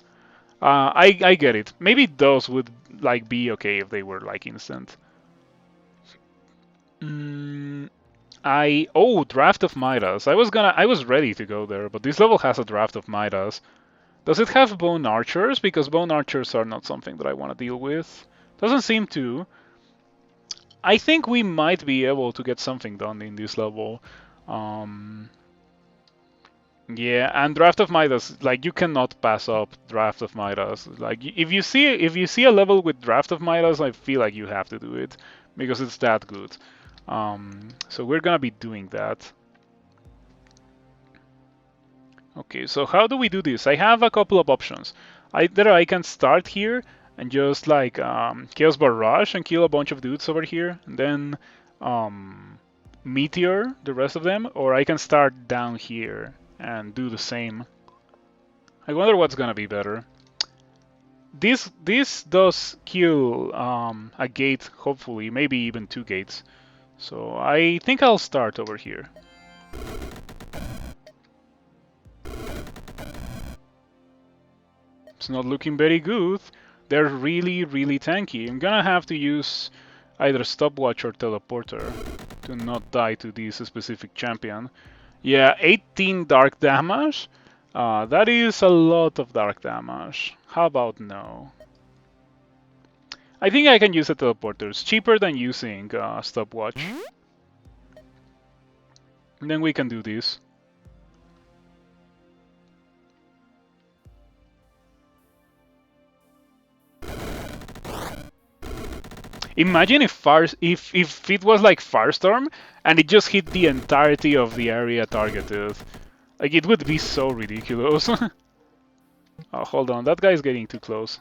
I get it. Maybe those would like be okay if they were like instant. Draft of Midas. I was ready to go there, but this level has a Draft of Midas. Does it have Bone Archers? Because Bone Archers are not something that I want to deal with. Doesn't seem to. I think we might be able to get something done in this level. Yeah, and Draft of Midas, like you cannot pass up Draft of Midas. Like if you see a level with Draft of Midas, I feel like you have to do it because it's that good. So we're gonna be doing that. Okay, so how do we do this? I have a couple of options. Either I can start here and just like Chaos Barrage and kill a bunch of dudes over here, and then Meteor the rest of them, or I can start down here and do the same. I wonder what's gonna be better. This does kill a gate, hopefully, maybe even 2 gates. So I think I'll start over here. It's not looking very good. They're really, really tanky. I'm gonna have to use either Stopwatch or Teleporter to not die to this specific champion. Yeah, 18 dark damage. That is a lot of dark damage. How about no? I think I can use a Teleporter. It's cheaper than using Stopwatch. And then we can do this. Imagine if it was like Firestorm and it just hit the entirety of the area targeted. Like it would be so ridiculous. Oh, hold on, that guy's getting too close.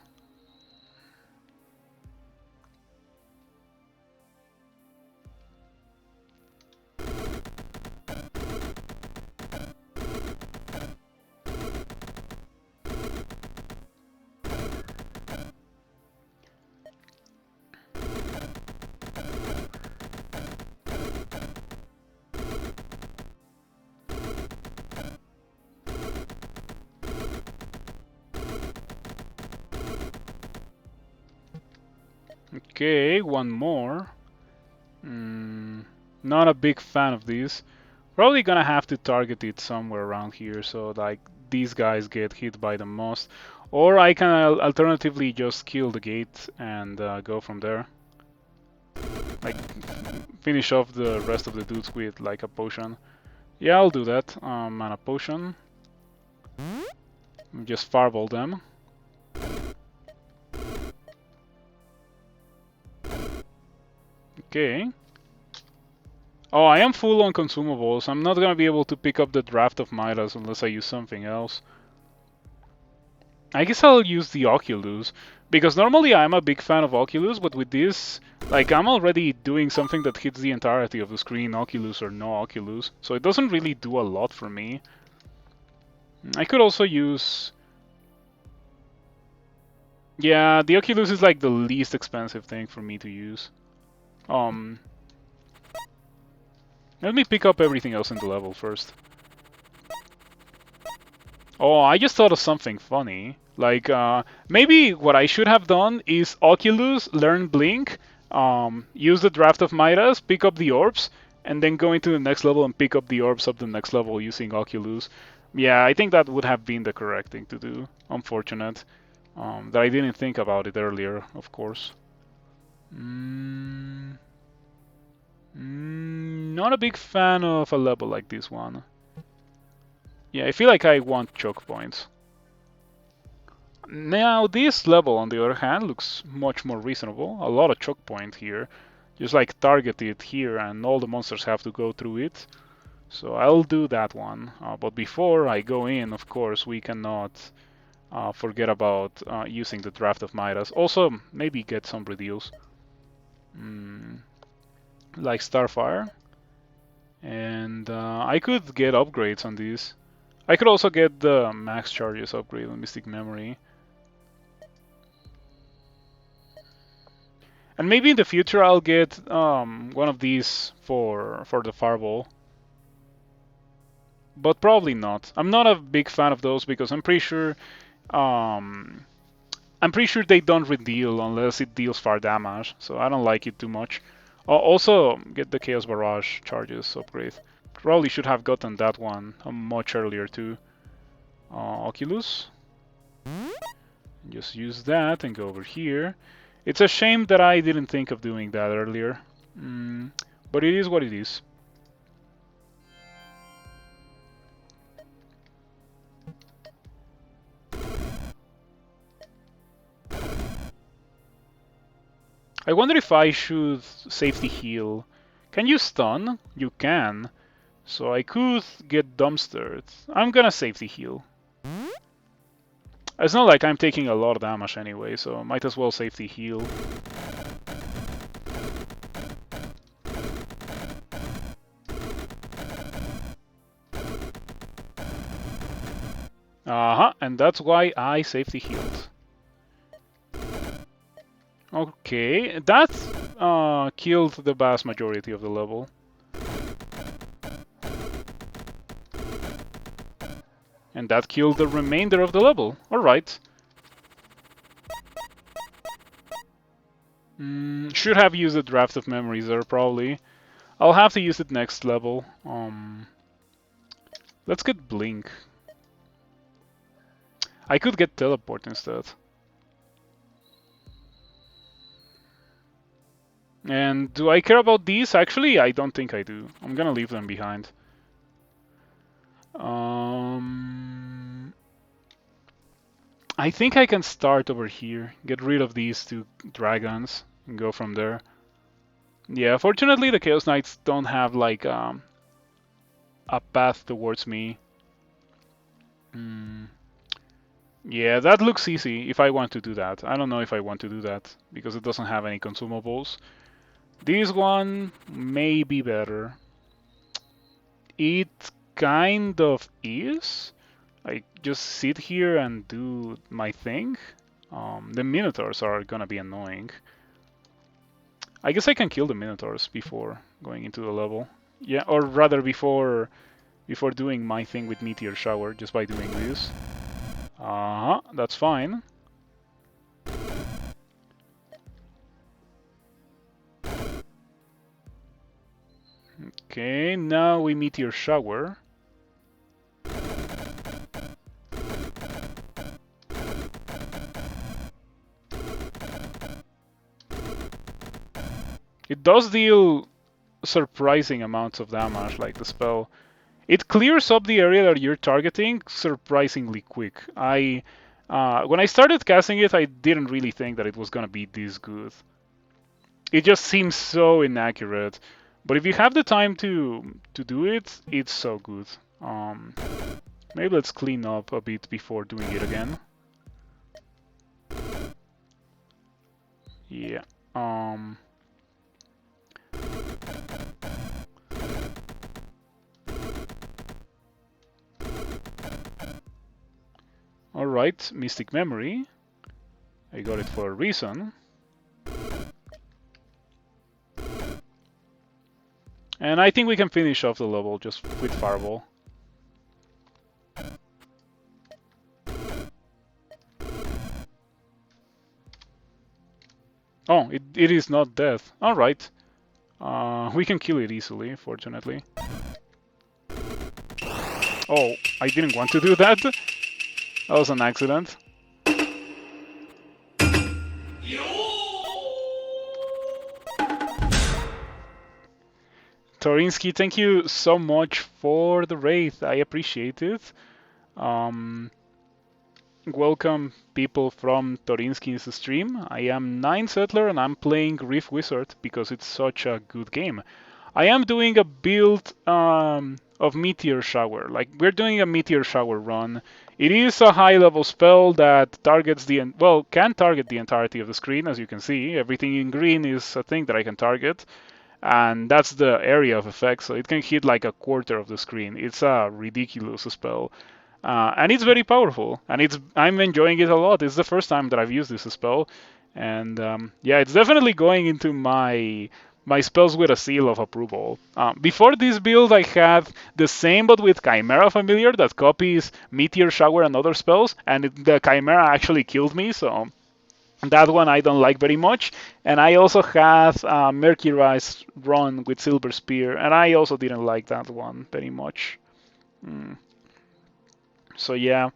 Okay, one more. Not a big fan of these. Probably gonna have to target it somewhere around here so like these guys get hit by the most. Or I can alternatively just kill the gate and go from there. Like finish off the rest of the dudes with like a potion. Yeah, I'll do that. Mana potion. Just fireball them. Okay. Oh, I am full on consumables. I'm not gonna be able to pick up the Draft of Midas unless I use something else. I guess I'll use the Oculus, because normally I'm a big fan of Oculus, but with this, like, I'm already doing something that hits the entirety of the screen, Oculus or no Oculus, so it doesn't really do a lot for me. I could also use... Yeah, the Oculus is like the least expensive thing for me to use. Um, Let me pick up everything else in the level first. Oh, I just thought of something funny. Like, maybe what I should have done is Oculus, learn Blink, use the Draft of Midas, pick up the orbs, and then go into the next level and pick up the orbs of the next level using Oculus. Yeah, I think that would have been the correct thing to do. Unfortunate. That I didn't think about it earlier, of course. Not a big fan of a level like this one. Yeah, I feel like I want choke points. Now this level, on the other hand, looks much more reasonable. A lot of choke point here. Just like target it here and all the monsters have to go through it. So I'll do that one. But before I go in, of course, we cannot forget about using the Draft of Midas. Also, maybe get some redeals. Like Starfire. And I could get upgrades on these. I could also get the max charges upgrade on Mystic Memory. And maybe in the future I'll get one of these for the Fireball. But probably not. I'm not a big fan of those because I'm pretty sure they don't redeal unless it deals fire damage. So I don't like it too much. I'll also get the Chaos Barrage charges upgrade. Probably should have gotten that one much earlier too. Oculus. Just use that and go over here. It's a shame that I didn't think of doing that earlier. But it is what it is. I wonder if I should safety heal. Can you stun? You can. So I could get dumpstered. I'm gonna safety heal. It's not like I'm taking a lot of damage anyway, so might as well safety heal. And that's why I safety healed. Okay, that killed the vast majority of the level. And that killed the remainder of the level. Alright. Should have used a Draft of Memories there, probably. I'll have to use it next level. Let's get Blink. I could get Teleport instead. And do I care about these? Actually, I don't think I do. I'm gonna leave them behind. I think I can start over here. Get rid of these two dragons and go from there. Yeah, fortunately the Chaos Knights don't have like a path towards me. Yeah, that looks easy if I want to do that. I don't know if I want to do that because it doesn't have any consumables. This one may be better. It kind of is. I just sit here and do my thing. The Minotaurs are gonna be annoying. I guess I can kill the Minotaurs before going into the level. Yeah, or rather before doing my thing with Meteor Shower, just by doing this. That's fine. Okay, now we Meteor Shower. It does deal surprising amounts of damage, like the spell. It clears up the area that you're targeting surprisingly quick. When I started casting it, I didn't really think that it was gonna be this good. It just seems so inaccurate. But if you have the time to do it, it's so good. Maybe let's clean up a bit before doing it again. Yeah. All right, Mystic Memory. I got it for a reason. And I think we can finish off the level just with Fireball. Oh, it is not death. All right. We can kill it easily, fortunately. Oh, I didn't want to do that. That was an accident. Torinsky, thank you so much for the raid. I appreciate it. Welcome people from Torinsky's stream. I am Nine Settler and I'm playing Rift Wizard because it's such a good game. I am doing a build of Meteor Shower. Like, we're doing a Meteor Shower run. It is a high level spell that targets can target the entirety of the screen, as you can see. Everything in green is a thing that I can target. And that's the area of effect, so it can hit like a quarter of the screen. It's a ridiculous spell. And it's very powerful, and I'm enjoying it a lot. It's the first time that I've used this spell, and yeah, it's definitely going into my spells with a seal of approval. Before this build, I had the same but with Chimera Familiar that copies Meteor Shower and other spells, and the Chimera actually killed me, so that one I don't like very much. And I also had Mercurize run with Silver Spear, and I also didn't like that one very much. So yeah,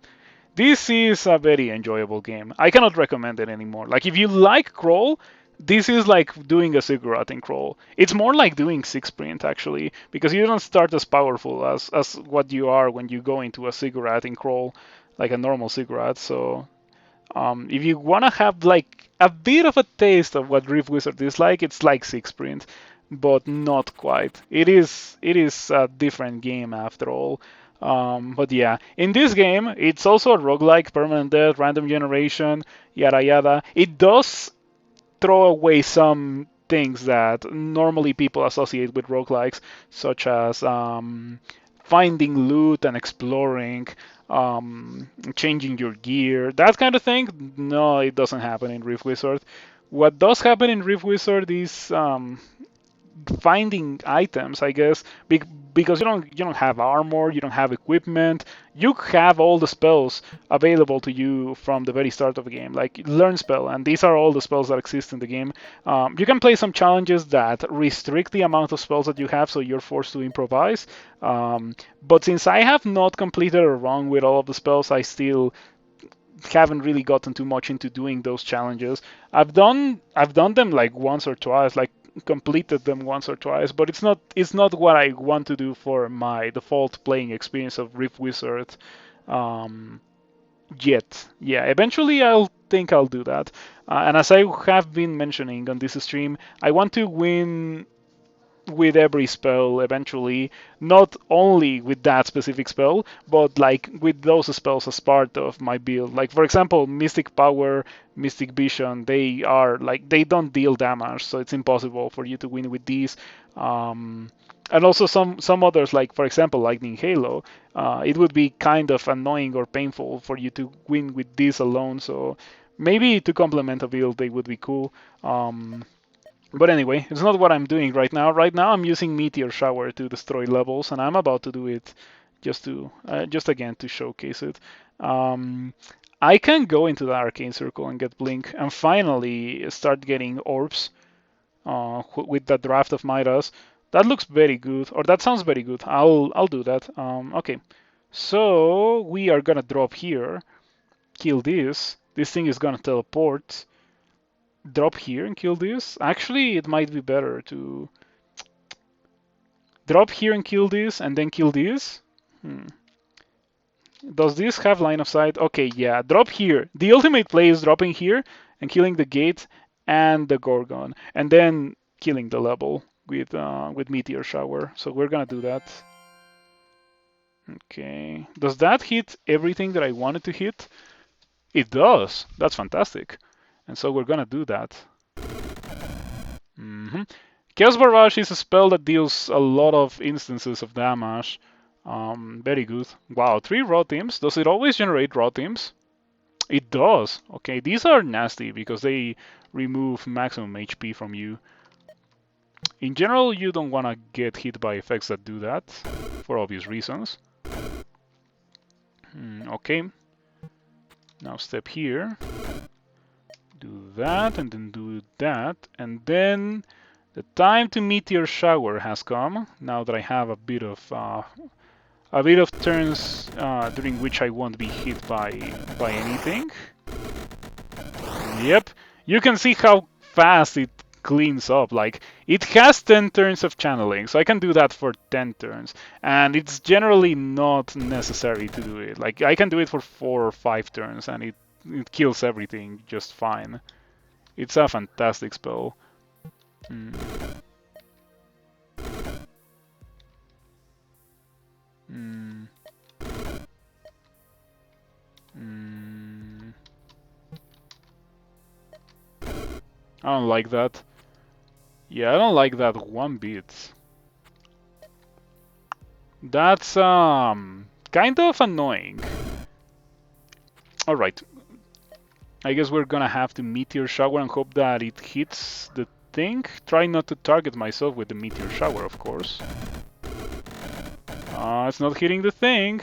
this is a very enjoyable game. I cannot recommend it anymore. Like, if you like Crawl, this is like doing a Ziggurat in Crawl. It's more like doing Six Sprint actually, because you don't start as powerful as what you are when you go into a Ziggurat in Crawl, like a normal Ziggurat. So if you wanna have like a bit of a taste of what Rift Wizard is like, it's like Six Sprint, but not quite. It is a different game after all. But yeah, in this game, it's also a roguelike, permanent death, random generation, yada yada. It does throw away some things that normally people associate with roguelikes, such as finding loot and exploring, changing your gear, that kind of thing. No, it doesn't happen in Rift Wizard. What does happen in Rift Wizard is finding items, I guess, because you don't have armor, you don't have equipment, you have all the spells available to you from the very start of the game, like learn spell, and these are all the spells that exist in the game. You can play some challenges that restrict the amount of spells that you have, so you're forced to improvise. But since I have not completed a run with all of the spells, I still haven't really gotten too much into doing those challenges. I've done them like once or twice, like completed them once or twice, but it's not what I want to do for my default playing experience of Rift Wizard yet. Yeah, eventually I'll do that. And as I have been mentioning on this stream, I want to win with every spell eventually, not only with that specific spell, but like with those spells as part of my build. Like, for example, Mystic Power, Mystic Vision, they don't deal damage, so it's impossible for you to win with these. And also some others, like for example Lightning Halo, it would be kind of annoying or painful for you to win with this alone. So maybe to complement a build, they would be cool. But anyway, it's not what I'm doing right now. Right now, I'm using Meteor Shower to destroy levels, and I'm about to do it just again to showcase it. I can go into the Arcane Circle and get Blink, and finally start getting orbs with the Draft of Midas. That looks very good, or that sounds very good. I'll do that. Okay, so we are gonna drop here, kill this. This thing is gonna teleport, drop here and kill this. Actually, it might be better to drop here and kill this and then kill this. Does this have line of sight? Okay, yeah, drop here. The ultimate play is dropping here and killing the gate and the Gorgon, and then killing the level with Meteor Shower. So we're gonna do that. Okay, does that hit everything that I wanted to hit? It does. That's fantastic. And so we're gonna do that. Chaos Barrage is a spell that deals a lot of instances of damage. Very good. Wow, 3 raw teams. Does it always generate raw teams? It does. Okay, these are nasty because they remove maximum HP from you. In general, you don't want to get hit by effects that do that, for obvious reasons. Okay. Now step here. Do that, and then do that, and then the time to Meteor Shower has come. Now that I have a bit of turns during which I won't be hit by anything. Yep, you can see how fast it cleans up. Like, it has 10 turns of channeling, so I can do that for 10 turns. And it's generally not necessary to do it. Like, I can do it for 4 or 5 turns, and it kills everything just fine. It's a fantastic spell. I don't like that. Yeah, I don't like that one bit. That's kind of annoying. Alright. I guess we're gonna have to Meteor Shower and hope that it hits the thing. Try not to target myself with the Meteor Shower, of course. It's not hitting the thing.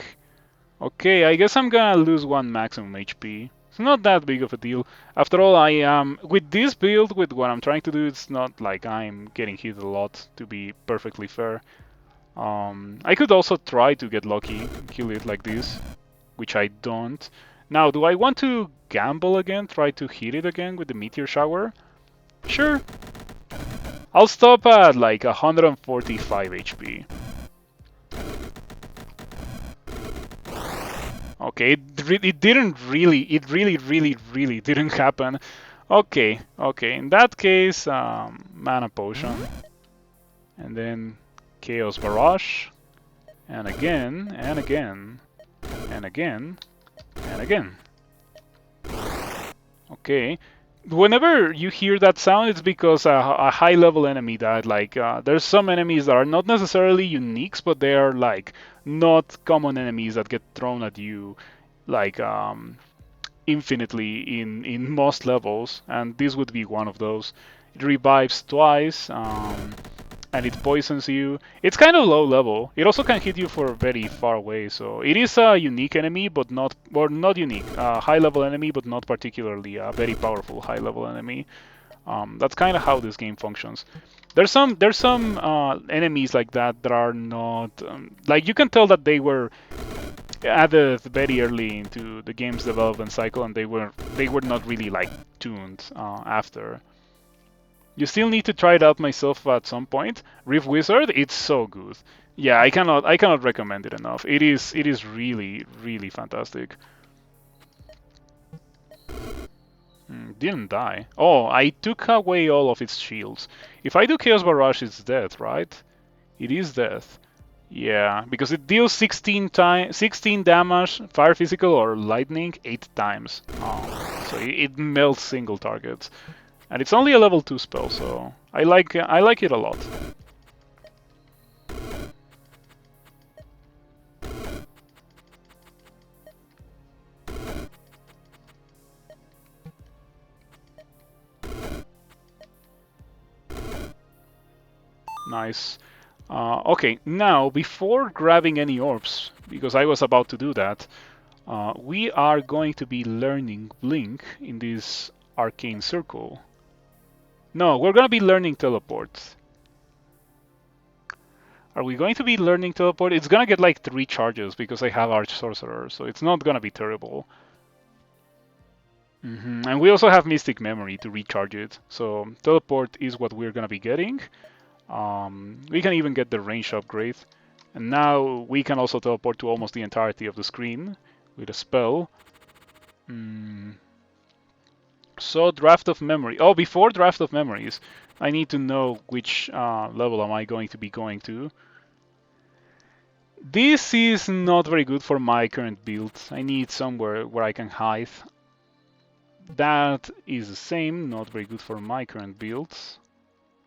Okay, I guess I'm gonna lose 1 maximum HP. It's not that big of a deal. After all, I with this build, with what I'm trying to do, it's not like I'm getting hit a lot, to be perfectly fair. I could also try to get lucky, kill it like this, which I don't. Now, do I want to gamble again, try to hit it again with the Meteor Shower? Sure. I'll stop at like 145 HP. Okay, it really didn't happen. Okay, in that case, Mana Potion. And then Chaos Barrage. And again, and again, and again, and again. Okay. Whenever you hear that sound, it's because a high-level enemy died. Like, there's some enemies that are not necessarily uniques, but they are like not common enemies that get thrown at you, like infinitely in most levels, and this would be one of those. It revives twice, and it poisons you. It's kind of low level. It also can hit you for very far away, so it is a unique enemy, but not unique. High level enemy, but not particularly a very powerful high level enemy. That's kind of how this game functions. There's some enemies like that that are not like, you can tell that they were added very early into the game's development cycle, and they were not really like tuned after. You still need to try it out myself at some point. Rift Wizard, it's so good. Yeah, I cannot recommend it enough. It is really fantastic. Didn't die. Oh, I took away all of its shields. If I do Chaos Barrage, it's death, right? It is death. Yeah, because it deals 16 damage, fire, physical, or lightning 8 times. So it melts single targets. And it's only a level 2 spell, so I like it a lot. Nice. Okay, now before grabbing any orbs, because I was about to do that, we are going to be learning Blink in this arcane circle. No, we're going to be learning Teleport. Are we going to be learning Teleport? It's going to get like 3 charges because I have Arch Sorcerer, so it's not going to be terrible. And we also have Mystic Memory to recharge it, so Teleport is what we're going to be getting. We can even get the range upgrade. And now we can also teleport to almost the entirety of the screen with a spell. So Draft of Memory. Oh, before Draft of Memories, I need to know which level am I going to be going to. This is not very good for my current build. I need somewhere where I can hide. That is the same, not very good for my current builds.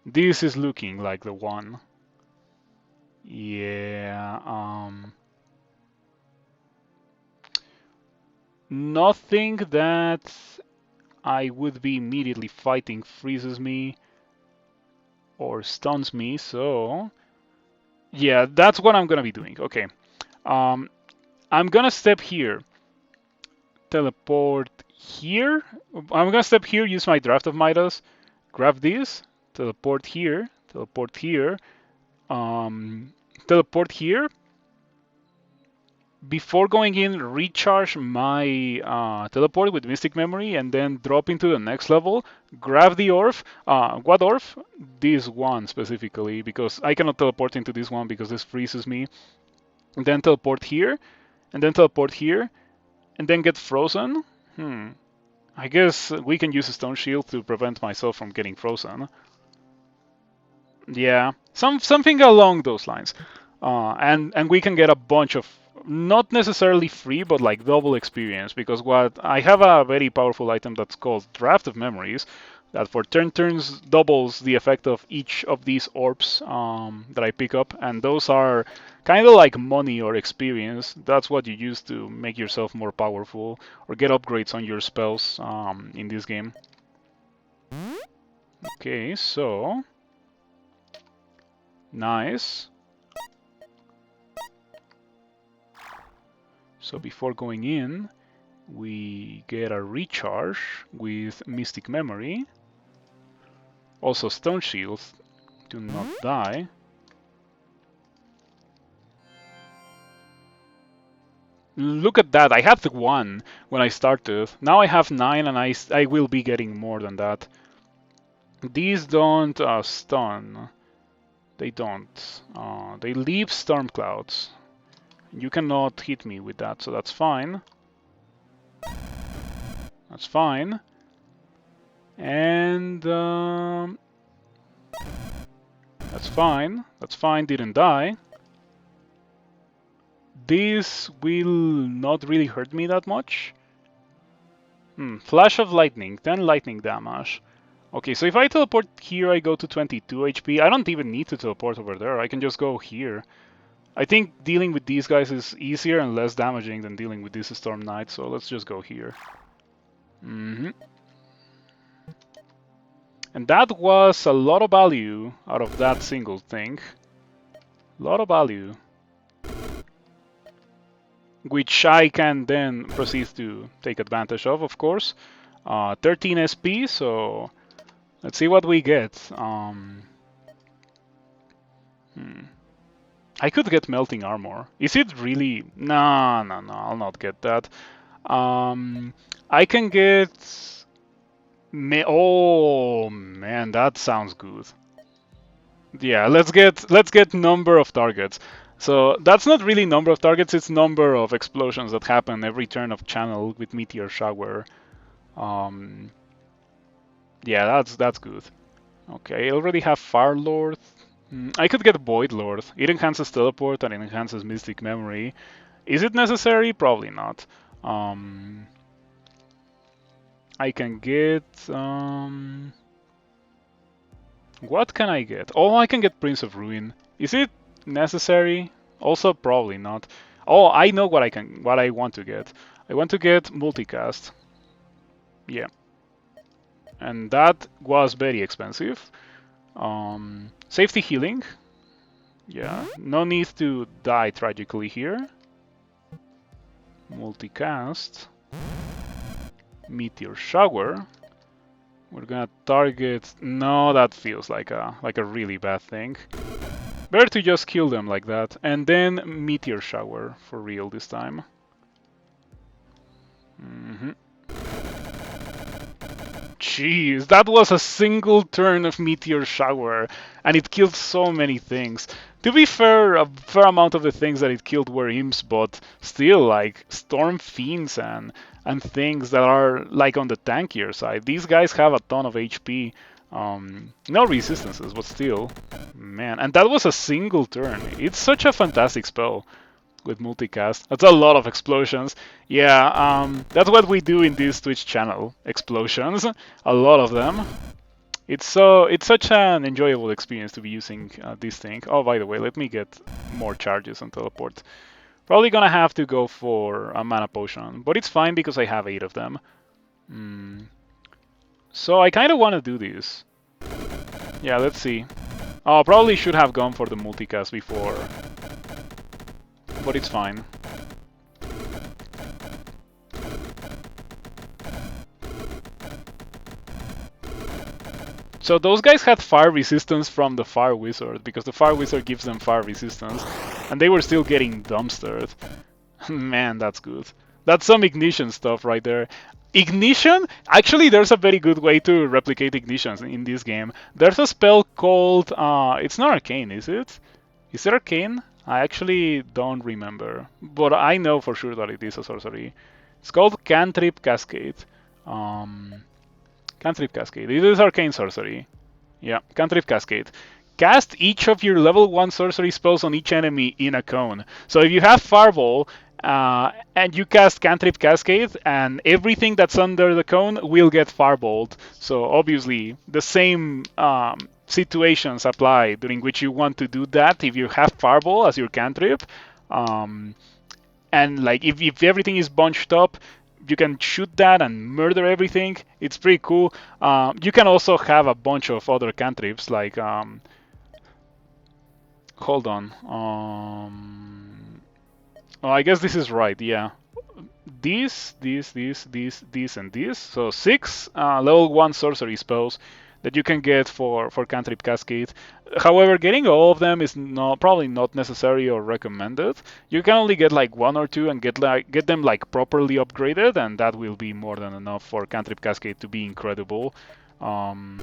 This is looking like the one. Yeah, nothing that I would be immediately fighting freezes me or stuns me, so yeah, that's what I'm gonna be doing. Okay, um, I'm gonna step here, teleport here. I'm gonna step here, use my Draft of Midas, grab this, teleport here, um, teleport here. Before going in, recharge my teleport with Mystic Memory and then drop into the next level. Grab the Orf. What Orf? This one specifically, because I cannot teleport into this one because this freezes me. And then teleport here, and then teleport here, and then get frozen. I guess we can use a Stone Shield to prevent myself from getting frozen. Yeah, something along those lines. And we can get a bunch of not necessarily free, but like double experience because what I have a very powerful item that's called Draft of Memories that for turns doubles the effect of each of these orbs that I pick up, and those are kind of like money or experience. That's what you use to make yourself more powerful or get upgrades on your spells in this game. Okay, so nice. So before going in, we get a recharge with Mystic Memory. Also Stone Shield to not die. Look at that, I had 1 when I started. Now I have 9 and I will be getting more than that. These don't stun. They don't. They leave storm clouds. You cannot hit me with that, so that's fine. That's fine. And that's fine. That's fine, didn't die. This will not really hurt me that much. Flash of lightning, 10 lightning damage. Okay, so if I teleport here, I go to 22 HP. I don't even need to teleport over there. I can just go here. I think dealing with these guys is easier and less damaging than dealing with this Storm Knight, so let's just go here. And that was a lot of value out of that single thing. A lot of value. Which I can then proceed to take advantage of course. 13 SP, so let's see what we get. I could get melting armor. Is it really? No, I'll not get that. I can get. Oh man, that sounds good. Yeah, let's get number of targets. So that's not really number of targets, it's number of explosions that happen every turn of channel with Meteor Shower. Yeah, that's good. Okay, I already have Fire Lord. I could get Void Lord. It enhances teleport and it enhances Mystic Memory. Is it necessary? Probably not. I can get... what can I get? Oh, I can get Prince of Ruin. Is it necessary? Also, probably not. Oh, I know what I want to get. I want to get multicast. Yeah. And that was very expensive. Safety healing. Yeah, no need to die tragically here. Multicast. Meteor Shower. We're gonna target... No, that feels like a really bad thing. Better to just kill them like that. And then Meteor Shower for real this time. Jeez, that was a single turn of Meteor Shower, and it killed so many things. To be fair, a fair amount of the things that it killed were imps, but still, like, Storm Fiends and things that are, like, on the tankier side. These guys have a ton of HP. No resistances, but still. Man, and that was a single turn. It's such a fantastic spell with multicast. That's a lot of explosions. Yeah, that's what we do in this Twitch channel. Explosions. A lot of them. It's such an enjoyable experience to be using this thing. Oh, by the way, let me get more charges on teleport. Probably gonna have to go for a mana potion, but it's fine because I have 8 of them. Mm. So I kind of want to do this. Yeah, let's see. Oh, probably should have gone for the multicast before, but it's fine. So those guys had fire resistance from the Fire Wizard, because the Fire Wizard gives them fire resistance, and they were still getting dumpstered. Man, that's good. That's some ignition stuff right there. Ignition? Actually, there's a very good way to replicate ignitions in this game. There's a spell called... it's not arcane, is it? Is it arcane? I actually don't remember, but I know for sure that it is a sorcery. It's called Cantrip Cascade. Um, Cantrip Cascade. It is arcane sorcery. Yeah, Cantrip Cascade. Cast each of your level 1 sorcery spells on each enemy in a cone. So if you have Fireball and you cast Cantrip Cascade, and everything that's under the cone will get Fireballed. So obviously the same situations apply during which you want to do that if you have Fireball as your cantrip. Um, and like if everything is bunched up, you can shoot that and murder everything. It's pretty cool. You can also have a bunch of other cantrips like hold on. Oh, I guess this is right. Yeah, these, and these. So 6 level 1 sorcery spells that you can get for Cantrip Cascade. However, getting all of them is probably not necessary or recommended. You can only get like 1 or 2 and get them like properly upgraded, and that will be more than enough for Cantrip Cascade to be incredible. Um,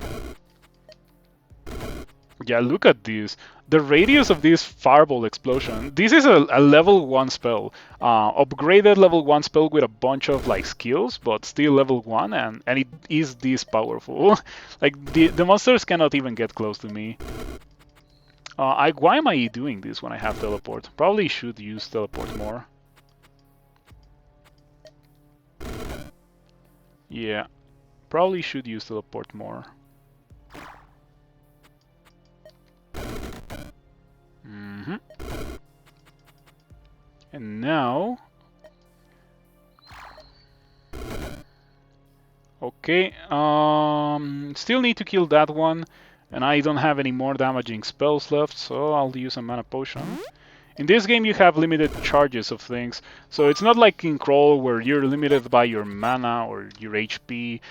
yeah, look at this. The radius of this fireball explosion. This is a level 1 spell. Upgraded level 1 spell with a bunch of like skills, but still level 1, and it is this powerful. Like the monsters cannot even get close to me. Why am I doing this when I have teleport? Probably should use teleport more. Yeah, probably should use teleport more. Mm-hmm. And now... Okay, still need to kill that one, and I don't have any more damaging spells left, so I'll use a mana potion. In this game you have limited charges of things, so it's not like in Crawl where you're limited by your mana or your HP.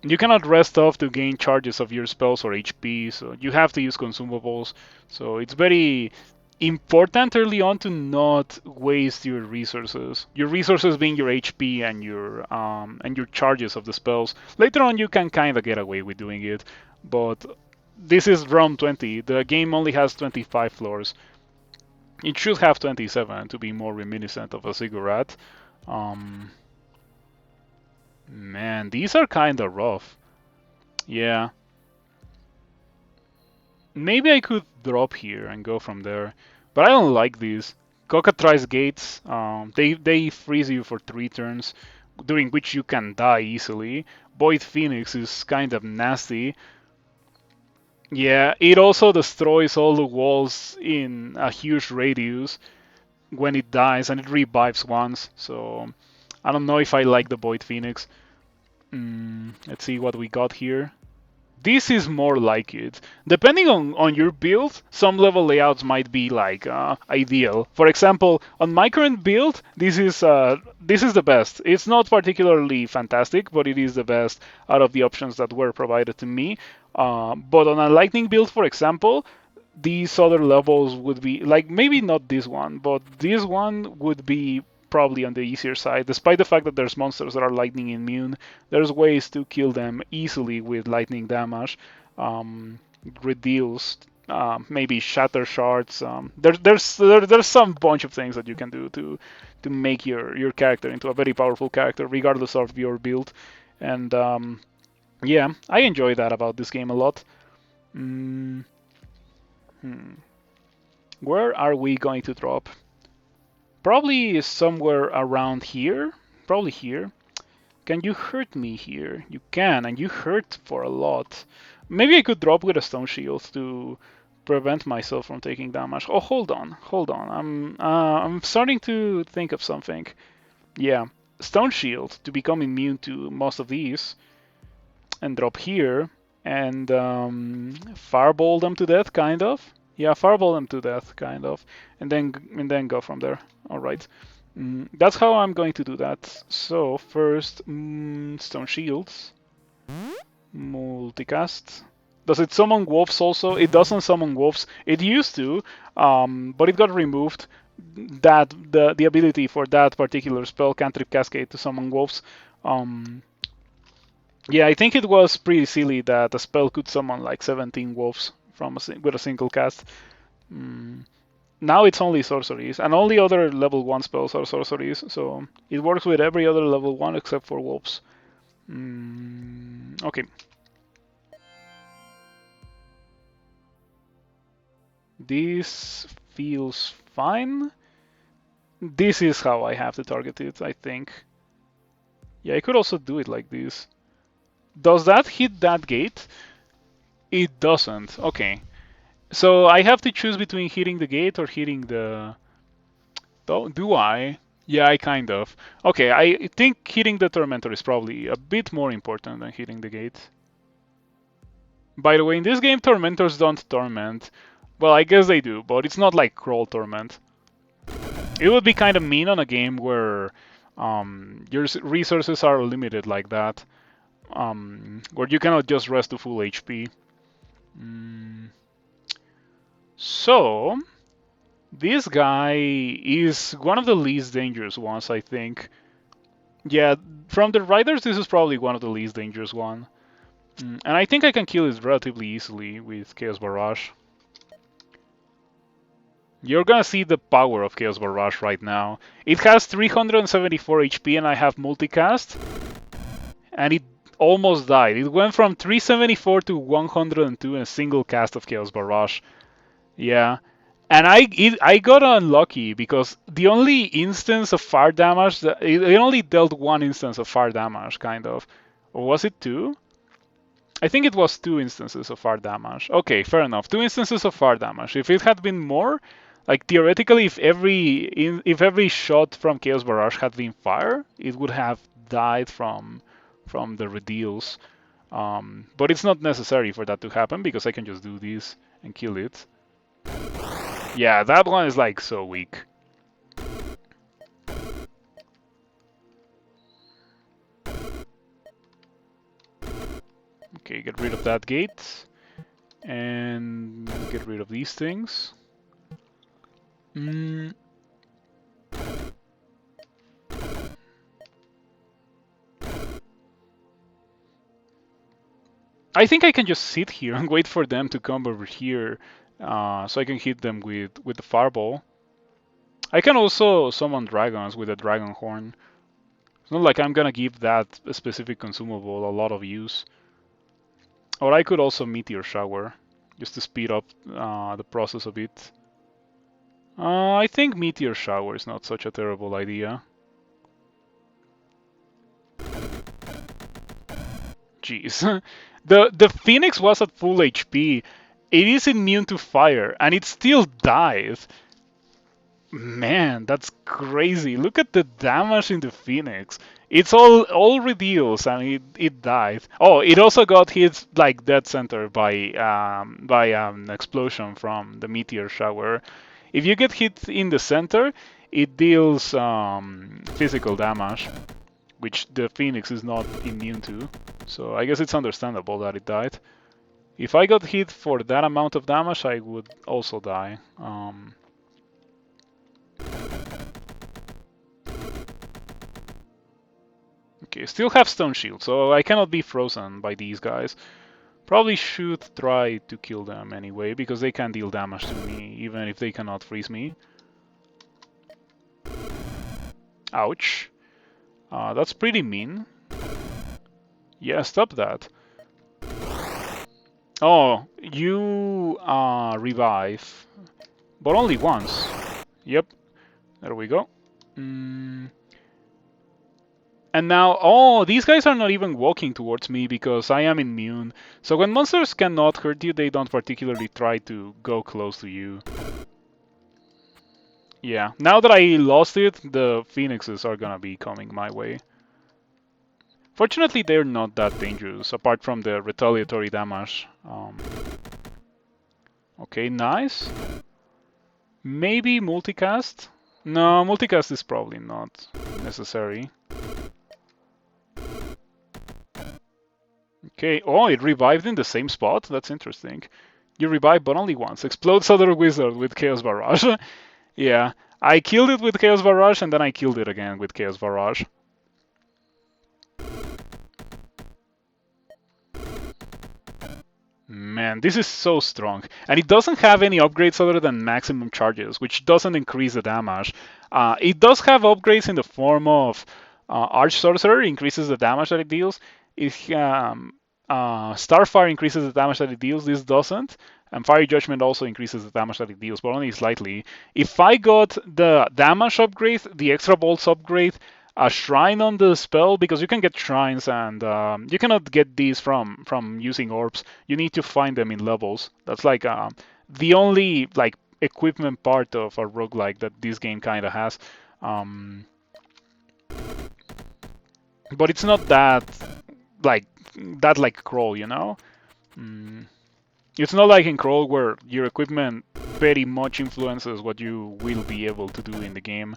You cannot rest off to gain charges of your spells or HP, so you have to use consumables. So it's very important early on to not waste your resources. Your resources being your HP and your charges of the spells. Later on you can kind of get away with doing it, but this is round 20. The game only has 25 floors. It should have 27 to be more reminiscent of a ziggurat. Man, these are kind of rough. Yeah. Maybe I could drop here and go from there, but I don't like these. Cockatrice Gates, they freeze you for 3 turns, during which you can die easily. Void Phoenix is kind of nasty. Yeah, it also destroys all the walls in a huge radius when it dies, and it revives once, so I don't know if I like the Void Phoenix. Let's see what we got here. This is more like it. Depending on your build, some level layouts might be like ideal. For example, on my current build, this is the best. It's not particularly fantastic, but it is the best out of the options that were provided to me. But on a lightning build, for example, these other levels would be like maybe not this one, but this one would be probably on the easier side. Despite the fact that there's monsters that are lightning immune, there's ways to kill them easily with lightning damage. Reduced, maybe shatter shards. There's some bunch of things that you can do to make your character into a very powerful character, regardless of your build. And yeah, I enjoy that about this game a lot. Where are we going to drop? Probably somewhere around here. Probably here. Can you hurt me here? You can, and you hurt for a lot. Maybe I could drop with a stone shield to prevent myself from taking damage. Oh, hold on. I'm starting to think of something. Yeah, stone shield to become immune to most of these, and drop here and fireball them to death, kind of. Yeah, fireball them to death, kind of, and then go from there. All right. That's how I'm going to do that. So first, stone shields, multicast. Does it summon wolves also? It doesn't summon wolves. It used to, but it got removed. That the ability for that particular spell, Cantrip Cascade, to summon wolves. Yeah, I think it was pretty silly that a spell could summon like 17 wolves from with a single cast. Now it's only sorceries, and only other level 1 spells are sorceries, so it works with every other level 1 except for wolves. Okay. This feels fine. This is how I have to target it, I think. Yeah, I could also do it like this. Does that hit that gate? It doesn't. Okay. So I have to choose between hitting the gate or hitting the... Do I? Yeah, I kind of. Okay, I think hitting the Tormentor is probably a bit more important than hitting the gate. By the way, in this game, Tormentors don't torment. Well, I guess they do, but it's not like Crawl Torment. It would be kind of mean on a game where your resources are limited like that, where you cannot just rest to full HP. So, this guy is one of the least dangerous ones, I think. Yeah, from the riders, this is probably one of the least dangerous one. And I think I can kill it relatively easily with Chaos Barrage. You're gonna see the power of Chaos Barrage right now. It has 374 HP and I have multicast. And it almost died. It went from 374 to 102 in a single cast of Chaos Barrage. Yeah. And I got unlucky because the only instance of fire damage, it only dealt one instance of fire damage, kind of. Or was it two? I think it was 2 instances of fire damage. Okay, fair enough. 2 instances of fire damage. If it had been more, like theoretically, if every shot from Chaos Barrage had been fire, it would have died from the redeals. But it's not necessary for that to happen because I can just do this and kill it. Yeah, that one is like so weak. Okay, get rid of that gate. And get rid of these things. I think I can just sit here and wait for them to come over here, so I can hit them with the fireball. I can also summon dragons with a dragon horn. It's not like I'm gonna give that specific consumable a lot of use. Or I could also Meteor Shower, just to speed up the process a bit. I think Meteor Shower is not such a terrible idea. Jeez. The Phoenix was at full HP. It is immune to fire, and it still died. Man, that's crazy. Look at the damage in the Phoenix. It's all redeals, and it died. Oh, it also got hit like dead center by explosion from the Meteor Shower. If you get hit in the center, it deals physical damage, which the Phoenix is not immune to. So I guess it's understandable that it died. If I got hit for that amount of damage, I would also die. Okay, still have Stone Shield, so I cannot be frozen by these guys. Probably should try to kill them anyway, because they can deal damage to me, even if they cannot freeze me. Ouch. That's pretty mean. Yeah, stop that. Oh, you revive. But only once. Yep. There we go. And now, oh, these guys are not even walking towards me because I am immune. So when monsters cannot hurt you, they don't particularly try to go close to you. Yeah, now that I lost it, the phoenixes are gonna be coming my way. Fortunately, they're not that dangerous, apart from the retaliatory damage. Okay, nice. Maybe multicast? No, multicast is probably not necessary. Okay, oh, it revived in the same spot? That's interesting. You revive, but only once. Explodes other wizard with Chaos Barrage. Yeah, I killed it with Chaos Barrage, and then I killed it again with Chaos Barrage. Man, this is so strong. And it doesn't have any upgrades other than maximum charges, which doesn't increase the damage. It does have upgrades in the form of Arch Sorcerer, increases the damage that it deals. Starfire increases the damage that it deals, this doesn't. And Fiery Judgment also increases the damage that it deals, but only slightly. If I got the damage upgrade, the extra bolts upgrade, a shrine on the spell, because you can get shrines and you cannot get these from using orbs. You need to find them in levels. That's like the only like equipment part of a roguelike that this game kind of has. Um, but it's not like like Crawl, you know. Mm. It's not like in Crawl where your equipment very much influences what you will be able to do in the game,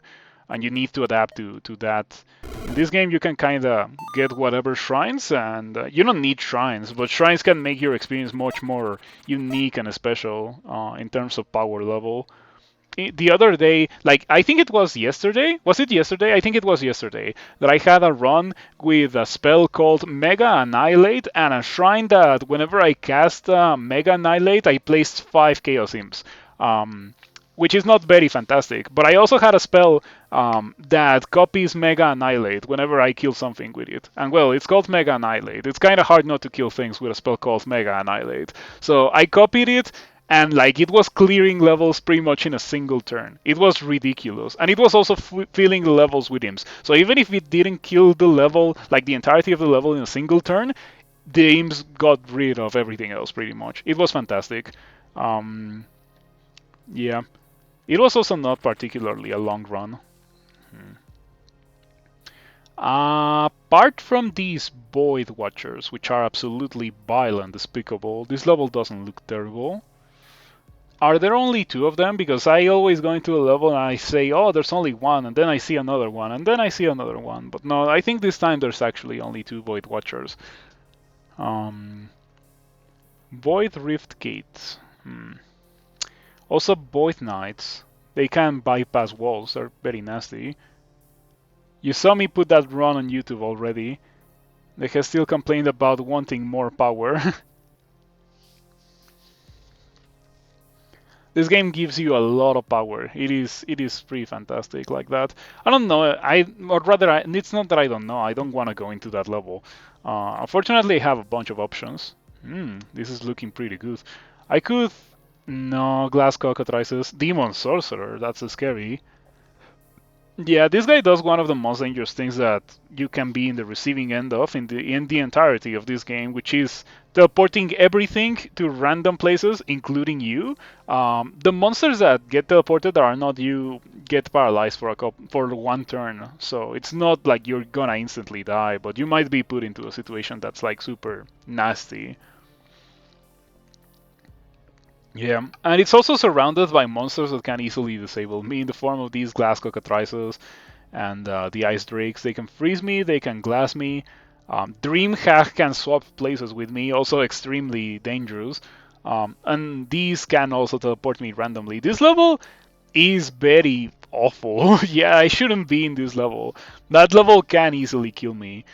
and you need to adapt to that. In this game, you can kind of get whatever shrines, and you don't need shrines, but shrines can make your experience much more unique and special in terms of power level. The other day, like I think it was yesterday. Was it yesterday? I think it was yesterday that I had a run with a spell called Mega Annihilate and a shrine that whenever I cast Mega Annihilate, I placed 5 Chaos Imps. Which is not very fantastic. But I also had a spell that copies Mega Annihilate whenever I kill something with it. And well, it's called Mega Annihilate. It's kind of hard not to kill things with a spell called Mega Annihilate. So I copied it, and like it was clearing levels pretty much in a single turn. It was ridiculous, and it was also filling the levels with imps. So even if it didn't kill the level, like the entirety of the level in a single turn, the imps got rid of everything else pretty much. It was fantastic. Yeah, it was also not particularly a long run. Apart from these Void Watchers, which are absolutely vile and despicable, this level doesn't look terrible. Are there only 2 of them? Because I always go into a level and I say, oh, there's only one, and then I see another one, and then I see another one. But no, I think this time there's actually only 2 Void Watchers. Void Rift Gates. Also Void Knights. They can bypass walls, they're very nasty. You saw me put that run on YouTube already. They have still complained about wanting more power. This game gives you a lot of power. It is pretty fantastic like that. I don't know. Or rather, it's not that I don't know. I don't want to go into that level. Unfortunately, I have a bunch of options. This is looking pretty good. I could no glass cockatrices. Demon sorcerer. That's scary. Yeah, this guy does one of the most dangerous things that you can be in the receiving end of in the entirety of this game, which is teleporting everything to random places, including you. The monsters that get teleported that are not you get paralyzed for 1 turn, so it's not like you're gonna instantly die, but you might be put into a situation that's like super nasty. Yeah, and it's also surrounded by monsters that can easily disable me in the form of these glass cockatrices and the ice drakes. They can freeze me, they can glass me. Dreamhack can swap places with me, also extremely dangerous. And these can also teleport me randomly. This level is very awful. Yeah, I shouldn't be in this level. That level can easily kill me.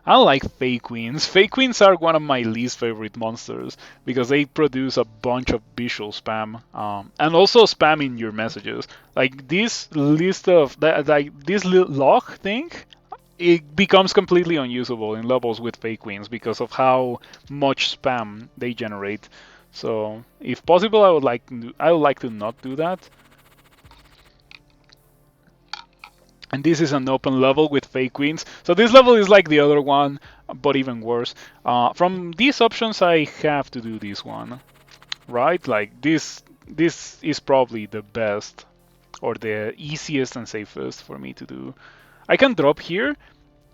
I don't like fake queens. Fake queens are one of my least favorite monsters because they produce a bunch of visual spam and also spam in your messages. Like this list of like this log thing, it becomes completely unusable in levels with fake queens because of how much spam they generate. So if possible, I would like to not do that. And this is an open level with fake queens. So this level is like the other one, but even worse. From these options, I have to do this one, right? Like this is probably the best or the easiest and safest for me to do. I can drop here,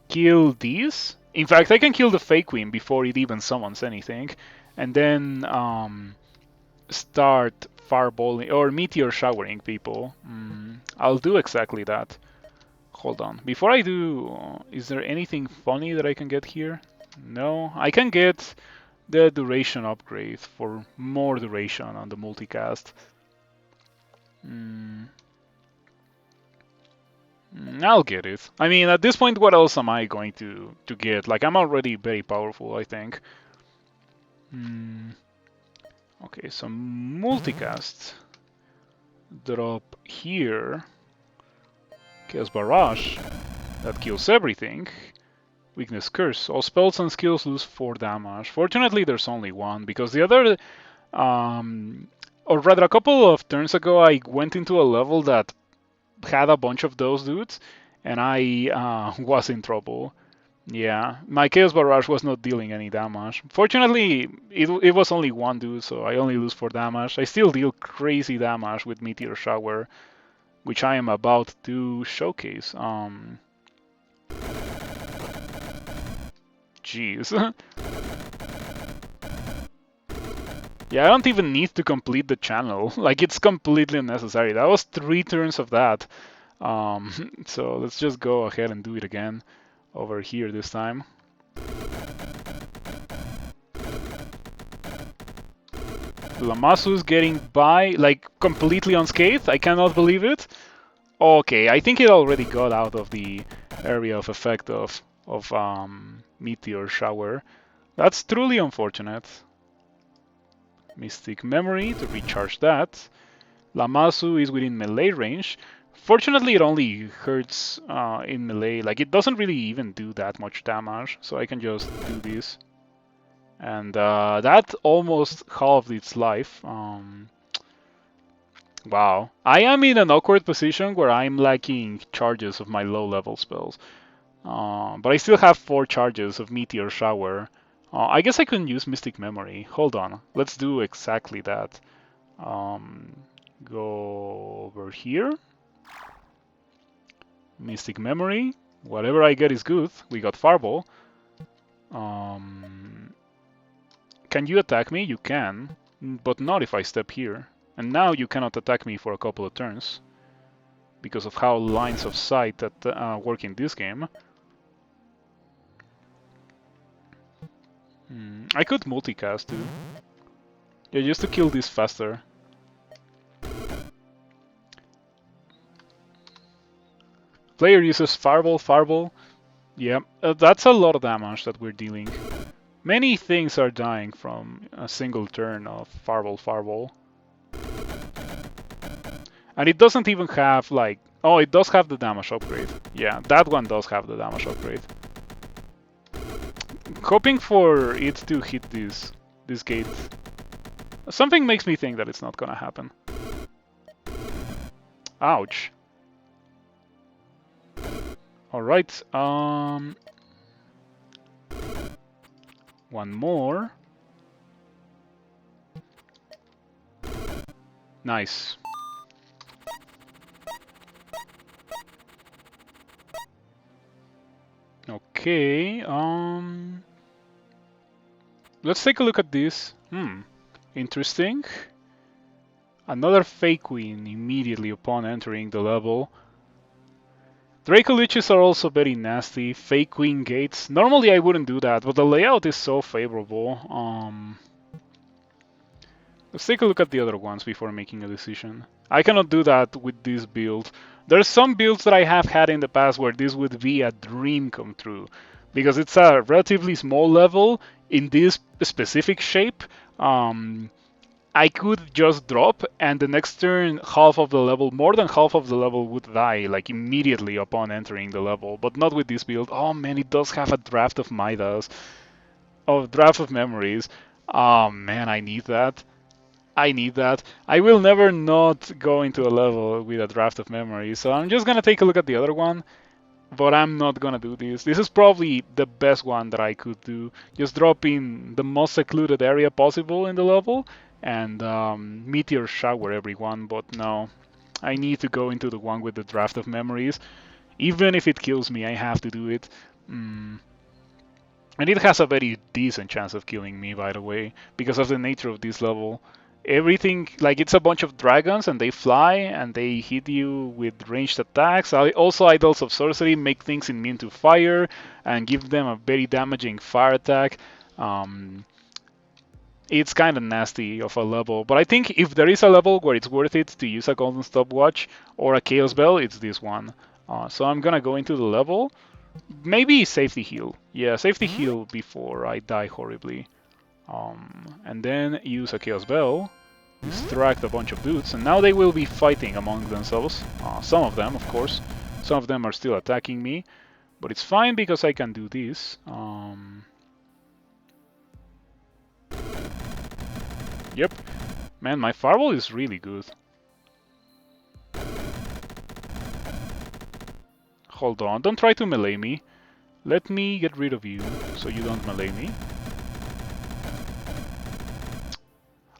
kill these. In fact, I can kill the fake queen before it even summons anything, and then start fireballing or meteor showering people. I'll do exactly that. Hold on. Before I do, is there anything funny that I can get here? No. I can get the duration upgrade for more duration on the multicast. I'll get it. I mean, at this point, what else am I going to get? Like, I'm already very powerful, I think. Okay, so multicast. Drop here. Chaos Barrage. That kills everything. Weakness Curse. All spells and skills lose 4 damage. Fortunately, there's only one, because the other... or rather, a couple of turns ago, I went into a level that had a bunch of those dudes, and I was in trouble. Yeah, my Chaos Barrage was not dealing any damage. Fortunately, it was only one dude, so I only lose 4 damage. I still deal crazy damage with Meteor Shower, which I am about to showcase. Jeez. Yeah, I don't even need to complete the channel. Like, it's completely unnecessary. That was 3 turns of that. So let's just go ahead and do it again over here this time. Lamasu's getting by, like, completely unscathed. I cannot believe it. Okay, I think it already got out of the area of effect of Meteor Shower. That's truly unfortunate. Mystic Memory to recharge that. Lamasu is within melee range. Fortunately, it only hurts in melee. Like, it doesn't really even do that much damage, so I can just do this. And that almost halved its life. Wow. I am in an awkward position where I'm lacking charges of my low-level spells. But I still have 4 charges of Meteor Shower. I guess I couldn't use Mystic Memory. Hold on. Let's do exactly that. Go over here. Mystic Memory. Whatever I get is good. We got Fireball. Can you attack me? You can, but not if I step here. And now you cannot attack me for a couple of turns because of how lines of sight that work in this game. I could multicast too. Yeah, just to kill this faster. Player uses Fireball, Fireball. Yeah, that's a lot of damage that we're dealing. Many things are dying from a single turn of Fireball, Fireball. And it doesn't even have, like... Oh, it does have the damage upgrade. Yeah, that one does have the damage upgrade. Hoping for it to hit this gate. Something makes me think that it's not gonna happen. Ouch. Alright, one more. Nice. Okay, let's take a look at this. Interesting. Another fake queen immediately upon entering the level. Draco Liches are also very nasty. Fake queen gates. Normally I wouldn't do that, but the layout is so favorable. Let's take a look at the other ones before making a decision. I cannot do that with this build. There's some builds that I have had in the past where this would be a dream come true. Because it's a relatively small level in this specific shape. I could just drop, and the next turn, half of the level, more than half of the level would die, like immediately upon entering the level. But not with this build. Oh man, it does have a draft of Midas. Oh, draft of memories. Oh man, I need that. I need that. I will never not go into a level with a draft of memories, so I'm just gonna take a look at the other one, but I'm not gonna do this. This is probably the best one that I could do. Just drop in the most secluded area possible in the level and Meteor shower everyone, but no. I need to go into the one with the draft of memories. Even if it kills me, I have to do it. Mm. And it has a very decent chance of killing me, by the way, because of the nature of this level. Everything, like it's a bunch of dragons and they fly and they hit you with ranged attacks. Also, Idols of Sorcery make things immune to fire and give them a very damaging fire attack. Um, it's kind of nasty of a level, but I think if there is a level where it's worth it to use a Golden Stopwatch or a Chaos Bell, it's this one. So I'm gonna go into the level. Maybe safety heal. Yeah, safety heal before I die horribly. And then use a Chaos Bell, distract a bunch of dudes, and now they will be fighting among themselves. Some of them, of course. Some of them are still attacking me, but it's fine because I can do this. Yep. Man, my Firewall is really good. Hold on, don't try to melee me. Let me get rid of you so you don't melee me.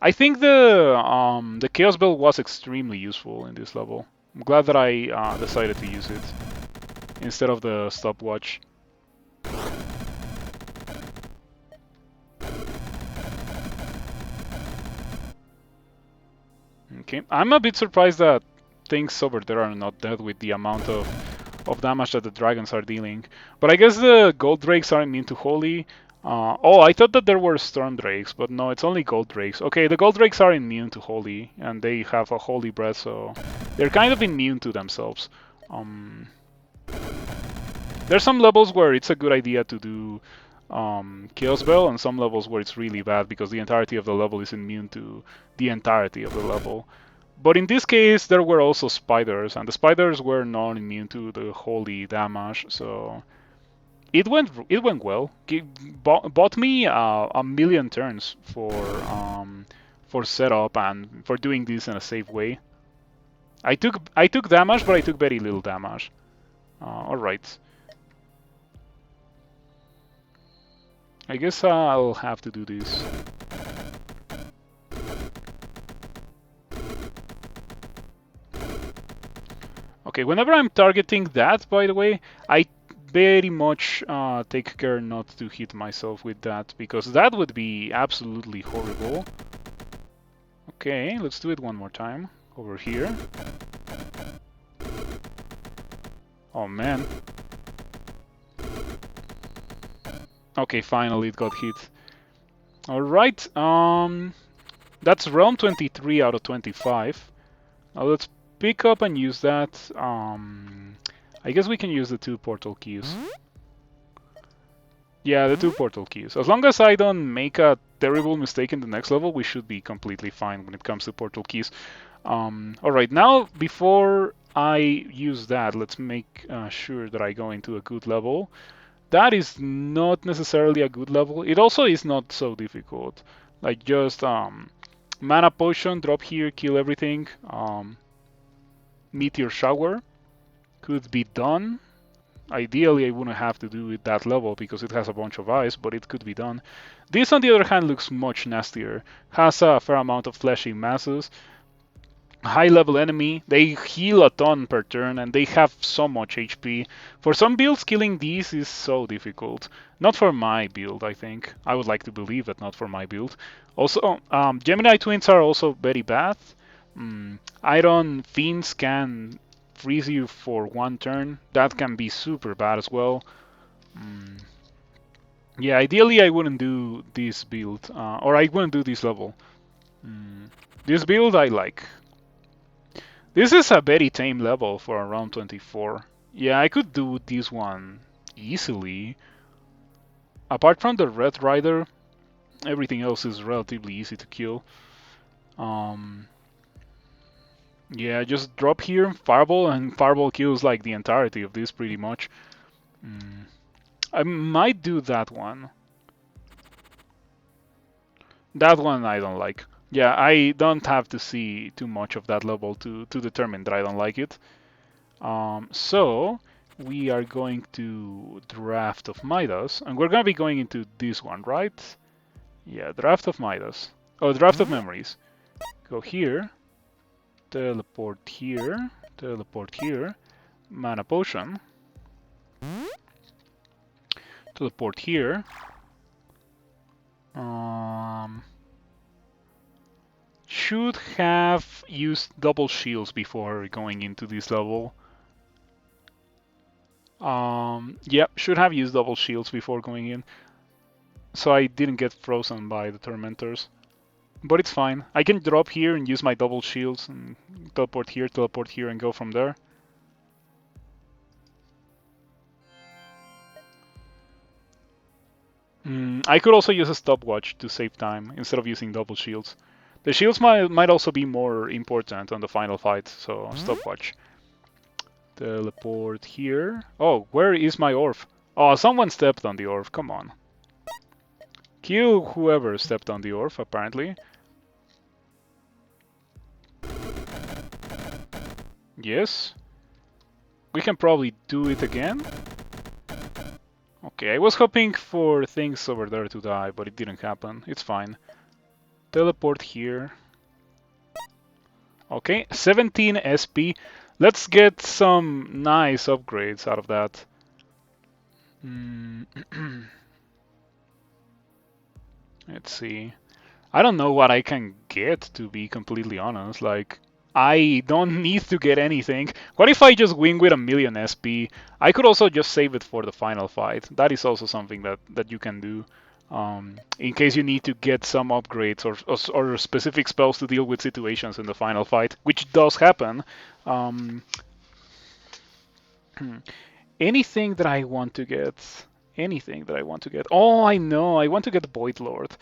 I think the Chaos Bell was extremely useful in this level. I'm glad that I decided to use it instead of the stopwatch. Okay, I'm a bit surprised that things over there are not dead with the amount of damage that the dragons are dealing. But I guess the gold drakes are immune to holy. Oh, I thought that there were storm drakes, but no, it's only gold drakes. Okay, the gold drakes are immune to holy, and they have a holy breath, so they're kind of immune to themselves. There's some levels where it's a good idea to do Chaos Bell, and some levels where it's really bad because the entirety of the level is immune to the entirety of the level. But in this case, there were also spiders, and the spiders were not immune to the holy damage, so it went well. Bought me a million turns for setup and for doing this in a safe way. I took damage, but I took very little damage. All right. I guess I'll have to do this. Okay, whenever I'm targeting that, by the way, I very much take care not to hit myself with that, because that would be absolutely horrible. Okay, let's do it one more time. Over here. Oh man. Okay, finally it got hit. Alright, that's realm 23 out of 25. Now let's pick up and use that. I guess we can use the 2 portal keys. Yeah, the 2 portal keys. As long as I don't make a terrible mistake in the next level, we should be completely fine when it comes to portal keys. Alright, now before I use that, let's make sure that I go into a good level. That is not necessarily a good level. It also is not so difficult. Like just mana potion, drop here, kill everything. Meteor shower could be done. Ideally, I wouldn't have to do it that level because it has a bunch of ice, but it could be done. This, on the other hand, looks much nastier. Has a fair amount of fleshy masses. High level enemy, they heal a ton per turn and they have so much HP. For some builds, killing these is so difficult. Not for my build, I think. I would like to believe that not for my build. Also, Gemini Twins are also very bad. Iron Fiends can freeze you for 1 turn. That can be super bad as well. Yeah, ideally I wouldn't do this build, or I wouldn't do this level. This build I like. This is a very tame level for around 24. Yeah, I could do this one easily. Apart from the Red Rider, everything else is relatively easy to kill. Yeah, just drop here, Fireball, and Fireball kills like the entirety of this pretty much. I might do that one. That one I don't like. Yeah, I don't have to see too much of that level to determine that I don't like it. So we are going to Draft of Midas, and we're going to be going into this one, right? Yeah, Draft of Midas. Oh, Draft of Memories. Go here, teleport here, Mana Potion, teleport here. Um, should have used double shields before going into this level. Yep, should have used double shields before going in, so I didn't get frozen by the Tormentors. But it's fine. I can drop here and use my double shields and teleport here, and go from there. I could also use a stopwatch to save time instead of using double shields. The shields might also be more important on the final fight, so stopwatch. Teleport here. Oh, where is my Orf? Oh, someone stepped on the Orf. Come on. Kill whoever stepped on the Orf, apparently. Yes. We can probably do it again. Okay, I was hoping for things over there to die, but it didn't happen. It's fine. Teleport here. Okay, 17 SP. Let's get some nice upgrades out of that. Let's see. I don't know what I can get, to be completely honest. Like, I don't need to get anything. What if I just win with a million SP? I could also just save it for the final fight. That is also something that you can do. In case you need to get some upgrades or specific spells to deal with situations in the final fight, which does happen. Um, anything that I want to get. Anything that I want to get. Oh, I know. I want to get Void Lord.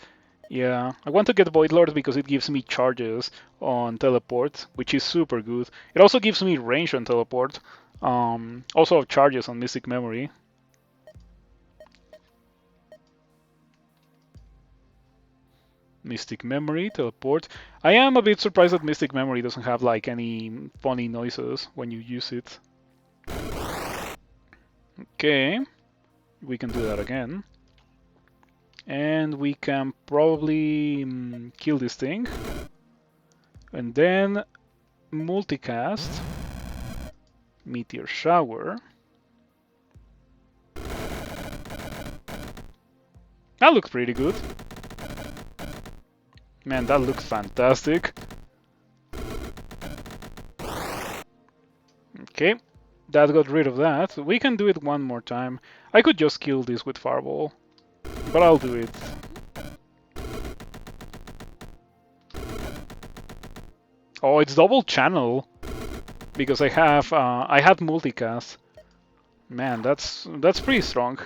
Yeah, I want to get Void Lord because it gives me charges on teleport, which is super good. It also gives me range on teleport. Also charges on Mystic Memory. Mystic Memory, teleport. I am a bit surprised that Mystic Memory doesn't have like any funny noises when you use it. Okay, we can do that again. And we can probably kill this thing. And then multicast Meteor Shower. That looks pretty good. Man, that looks fantastic. Okay, that got rid of that. We can do it one more time. I could just kill this with Fireball, but I'll do it. Oh, it's double channel because I had multicast. Man, that's pretty strong.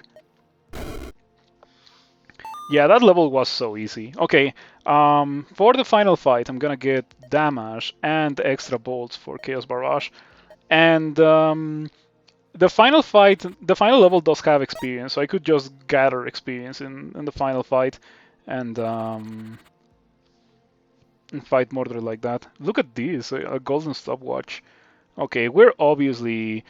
Yeah, that level was so easy. Okay, for the final fight, I'm gonna get damage and extra bolts for Chaos Barrage. And the final fight, the final level does have experience, so I could just gather experience in the final fight and fight Mordred like that. Look at this, a golden stopwatch. Okay, we're obviously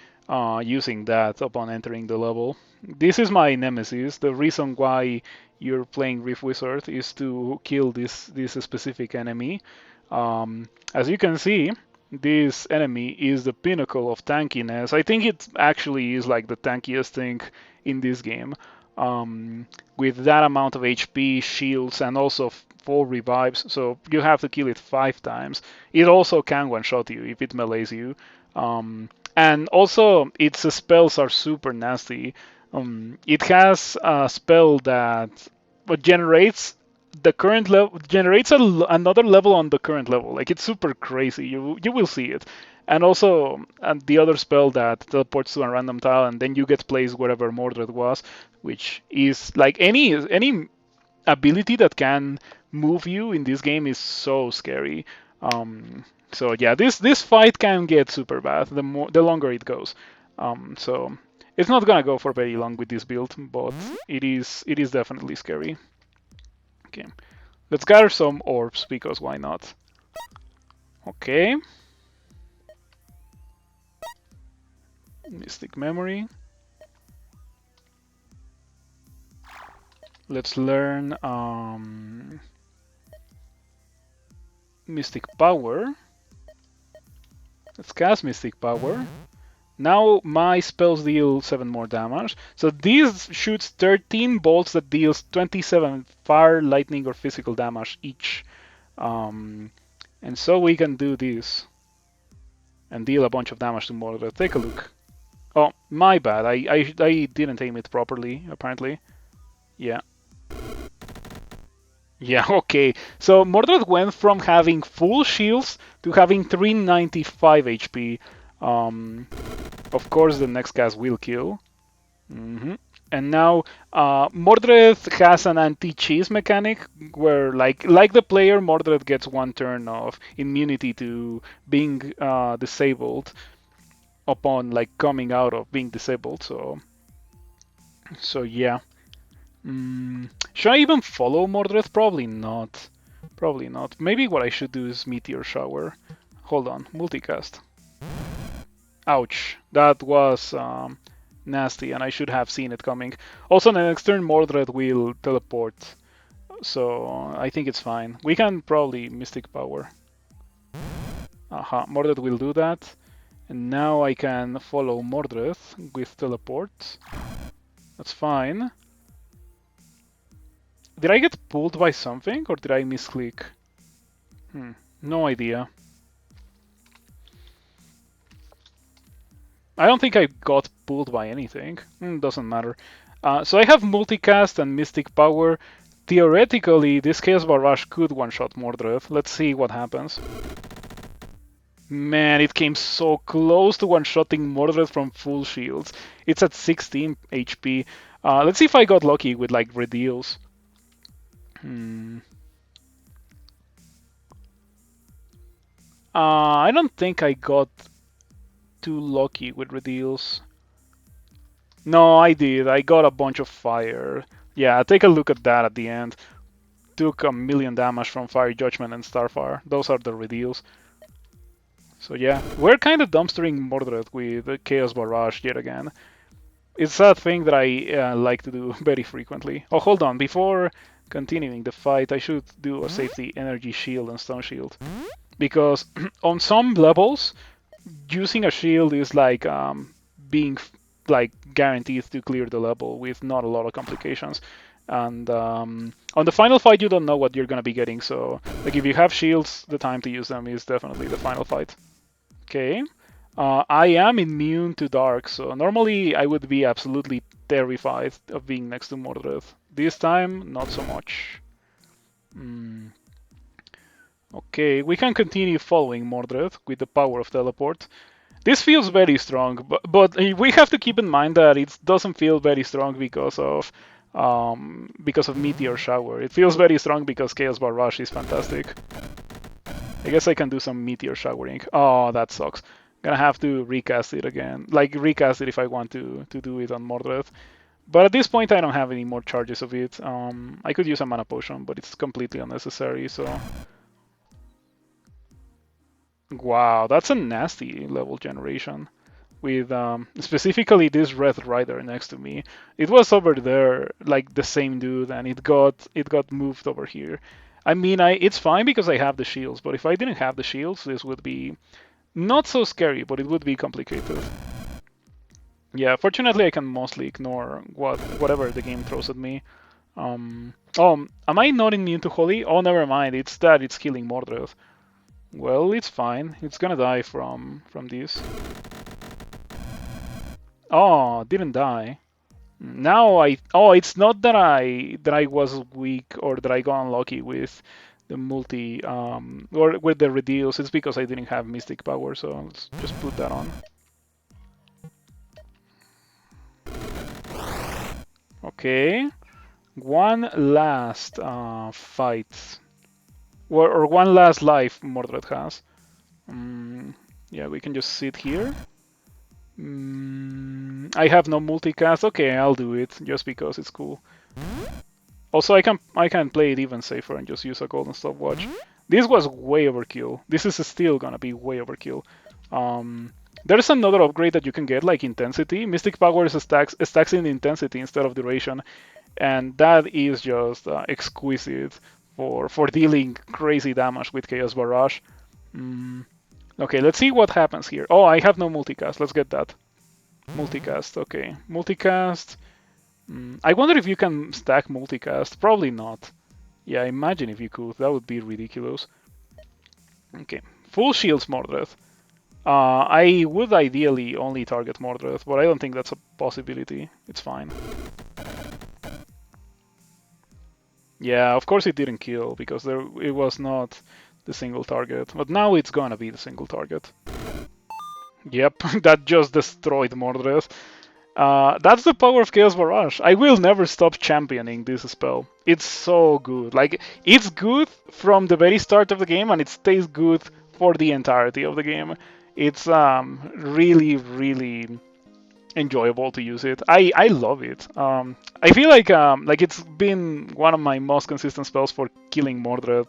using that upon entering the level. This is my nemesis. The reason why you're playing Rift Wizard is to kill this specific enemy. As you can see, this enemy is the pinnacle of tankiness. I think it actually is like the tankiest thing in this game. With that amount of HP, shields, and also 4 revives, so you have to kill it 5 times. It also can one-shot you if it melees you. And also, its spells are super nasty. It has a spell that generates the current level, generates another level on the current level. Like, it's super crazy. You will see it. And also, and the other spell that teleports to a random tile, and then you get placed wherever Mordred was, which is like any ability that can move you in this game is so scary. So yeah, this fight can get super bad the longer it goes. So it's not gonna go for very long with this build, but it is definitely scary. Okay, Let's gather some orbs, because why not? Okay. Mystic Memory. Let's learn Mystic Power. Let's cast Mystic Power. Now my spells deal 7 more damage. So these shoots 13 bolts that deals 27 fire, lightning, or physical damage each. And so we can do this and deal a bunch of damage to Mordred. Take a look. Oh, my bad. I didn't aim it properly, apparently. Yeah. Yeah, okay. So Mordred went from having full shields to having 395 HP. Of course, the next cast will kill. And now Mordred has an anti-cheese mechanic where, like the player, Mordred gets 1 turn of immunity to being disabled upon like coming out of being disabled. So yeah. Should I even follow Mordred? Probably not. Probably not. Maybe what I should do is Meteor Shower. Hold on, multicast. Ouch, that was nasty, and I should have seen it coming. Also, the next turn Mordred will teleport, so I think it's fine. We can probably Mystic Power. Aha, Mordred will do that. And now I can follow Mordred with teleport. That's fine. Did I get pulled by something, or did I misclick? No idea. I don't think I got pulled by anything. Doesn't matter. So I have multicast and Mystic Power. Theoretically, this Chaos Barrage could one-shot Mordred. Let's see what happens. Man, it came so close to one-shotting Mordred from full shields. It's at 16 HP. Let's see if I got lucky with like redeals. I don't think I got too lucky with redeals. No, I did. I got a bunch of fire. Yeah, take a look at that at the end. Took a million damage from Fire Judgment and Starfire. Those are the redeals. So yeah, we're kind of dumpstering Mordred with Chaos Barrage yet again. It's a thing that I like to do very frequently. Oh, hold on. Before continuing the fight, I should do a safety energy shield and stone shield. Because on some levels, using a shield is like being like guaranteed to clear the level with not a lot of complications. And on the final fight, you don't know what you're gonna be getting. So like if you have shields, the time to use them is definitely the final fight. Okay. I am immune to dark, so normally I would be absolutely terrified of being next to Mordred. This time, not so much. Okay, we can continue following Mordred with the power of teleport. This feels very strong, but we have to keep in mind that it doesn't feel very strong because of Meteor Shower. It feels very strong because Chaos Barrage is fantastic. I guess I can do some Meteor Showering. Oh, that sucks. Gonna have to recast it again. Like, recast it if I want to do it on Mordred. But at this point, I don't have any more charges of it. I could use a mana potion, but it's completely unnecessary, so... Wow, that's a nasty level generation. With specifically this Red Rider next to me. It was over there, like the same dude, and it got moved over here. I mean, it's fine because I have the shields, but if I didn't have the shields, this would be not so scary, but it would be complicated. Yeah, fortunately I can mostly ignore whatever the game throws at me. Oh, am I not immune to Holy? Oh, never mind. It's that it's killing Mordred. Well, it's fine. It's gonna die from this. Oh, didn't die. Now it's not that I was weak or that I got unlucky with the multi or with the redeals. It's because I didn't have Mystic Power, so let's just put that on. Okay, one last fight, or one last life Mordred has. Yeah, we can just sit here. I have no multicast. Okay, I'll do it just because it's cool. Also, I can play it even safer and just use a golden stopwatch. This was way overkill. This is still gonna be way overkill. There's another upgrade that you can get, like intensity. Mystic Powers stacks in intensity instead of duration, and that is just exquisite for dealing crazy damage with Chaos Barrage. Mm, okay, let's see what happens here. Oh, I have no multicast. Let's get that. Multicast, okay. Multicast. I wonder if you can stack multicast. Probably not. Yeah, imagine if you could. That would be ridiculous. Okay. Full shields Mordred. I would ideally only target Mordred, but I don't think that's a possibility. It's fine. Yeah, of course it didn't kill, because it was not the single target. But now it's gonna be the single target. Yep, that just destroyed Mordred. That's the power of Chaos Barrage. I will never stop championing this spell. It's so good. Like, it's good from the very start of the game, and it stays good for the entirety of the game. It's really, really enjoyable to use it. I love it. I feel like it's been one of my most consistent spells for killing Mordred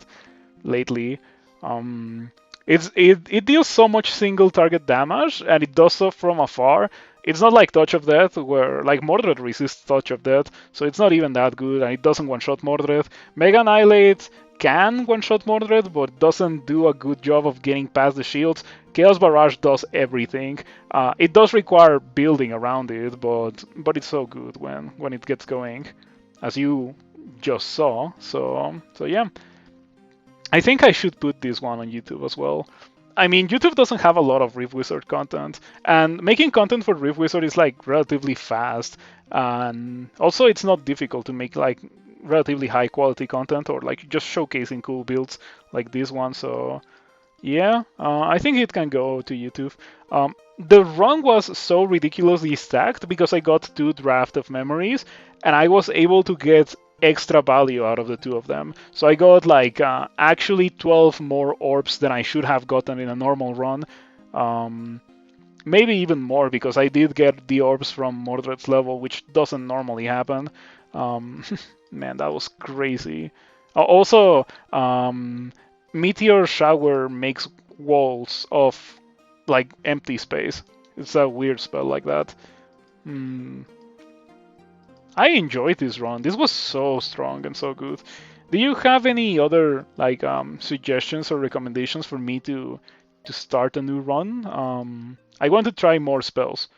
lately. Um, it deals so much single target damage, and it does so from afar. It's not like Touch of Death, where like Mordred resists Touch of Death, so it's not even that good, and it doesn't one-shot Mordred. Mega Annihilate can one-shot Mordred, but doesn't do a good job of getting past the shields. Chaos Barrage does everything. It does require building around it, but it's so good when it gets going, as you just saw. So yeah. I think I should put this one on YouTube as well. I mean, YouTube doesn't have a lot of Rift Wizard content, and making content for Rift Wizard is like relatively fast, and also it's not difficult to make like relatively high quality content or like just showcasing cool builds like this one. So yeah, I think it can go to YouTube. The run was so ridiculously stacked because I got 2 draft of memories, and I was able to get extra value out of the 2 of them. So I got like actually 12 more orbs than I should have gotten in a normal run. Um, Maybe even more, because I did get the orbs from Mordred's level, which doesn't normally happen. Um, Man, that was crazy. Also, Meteor Shower makes walls of like empty space. It's a weird spell like that. Hmm. I enjoyed this run. This was so strong and so good. Do you have any other like suggestions or recommendations for me to start a new run? I want to try more spells.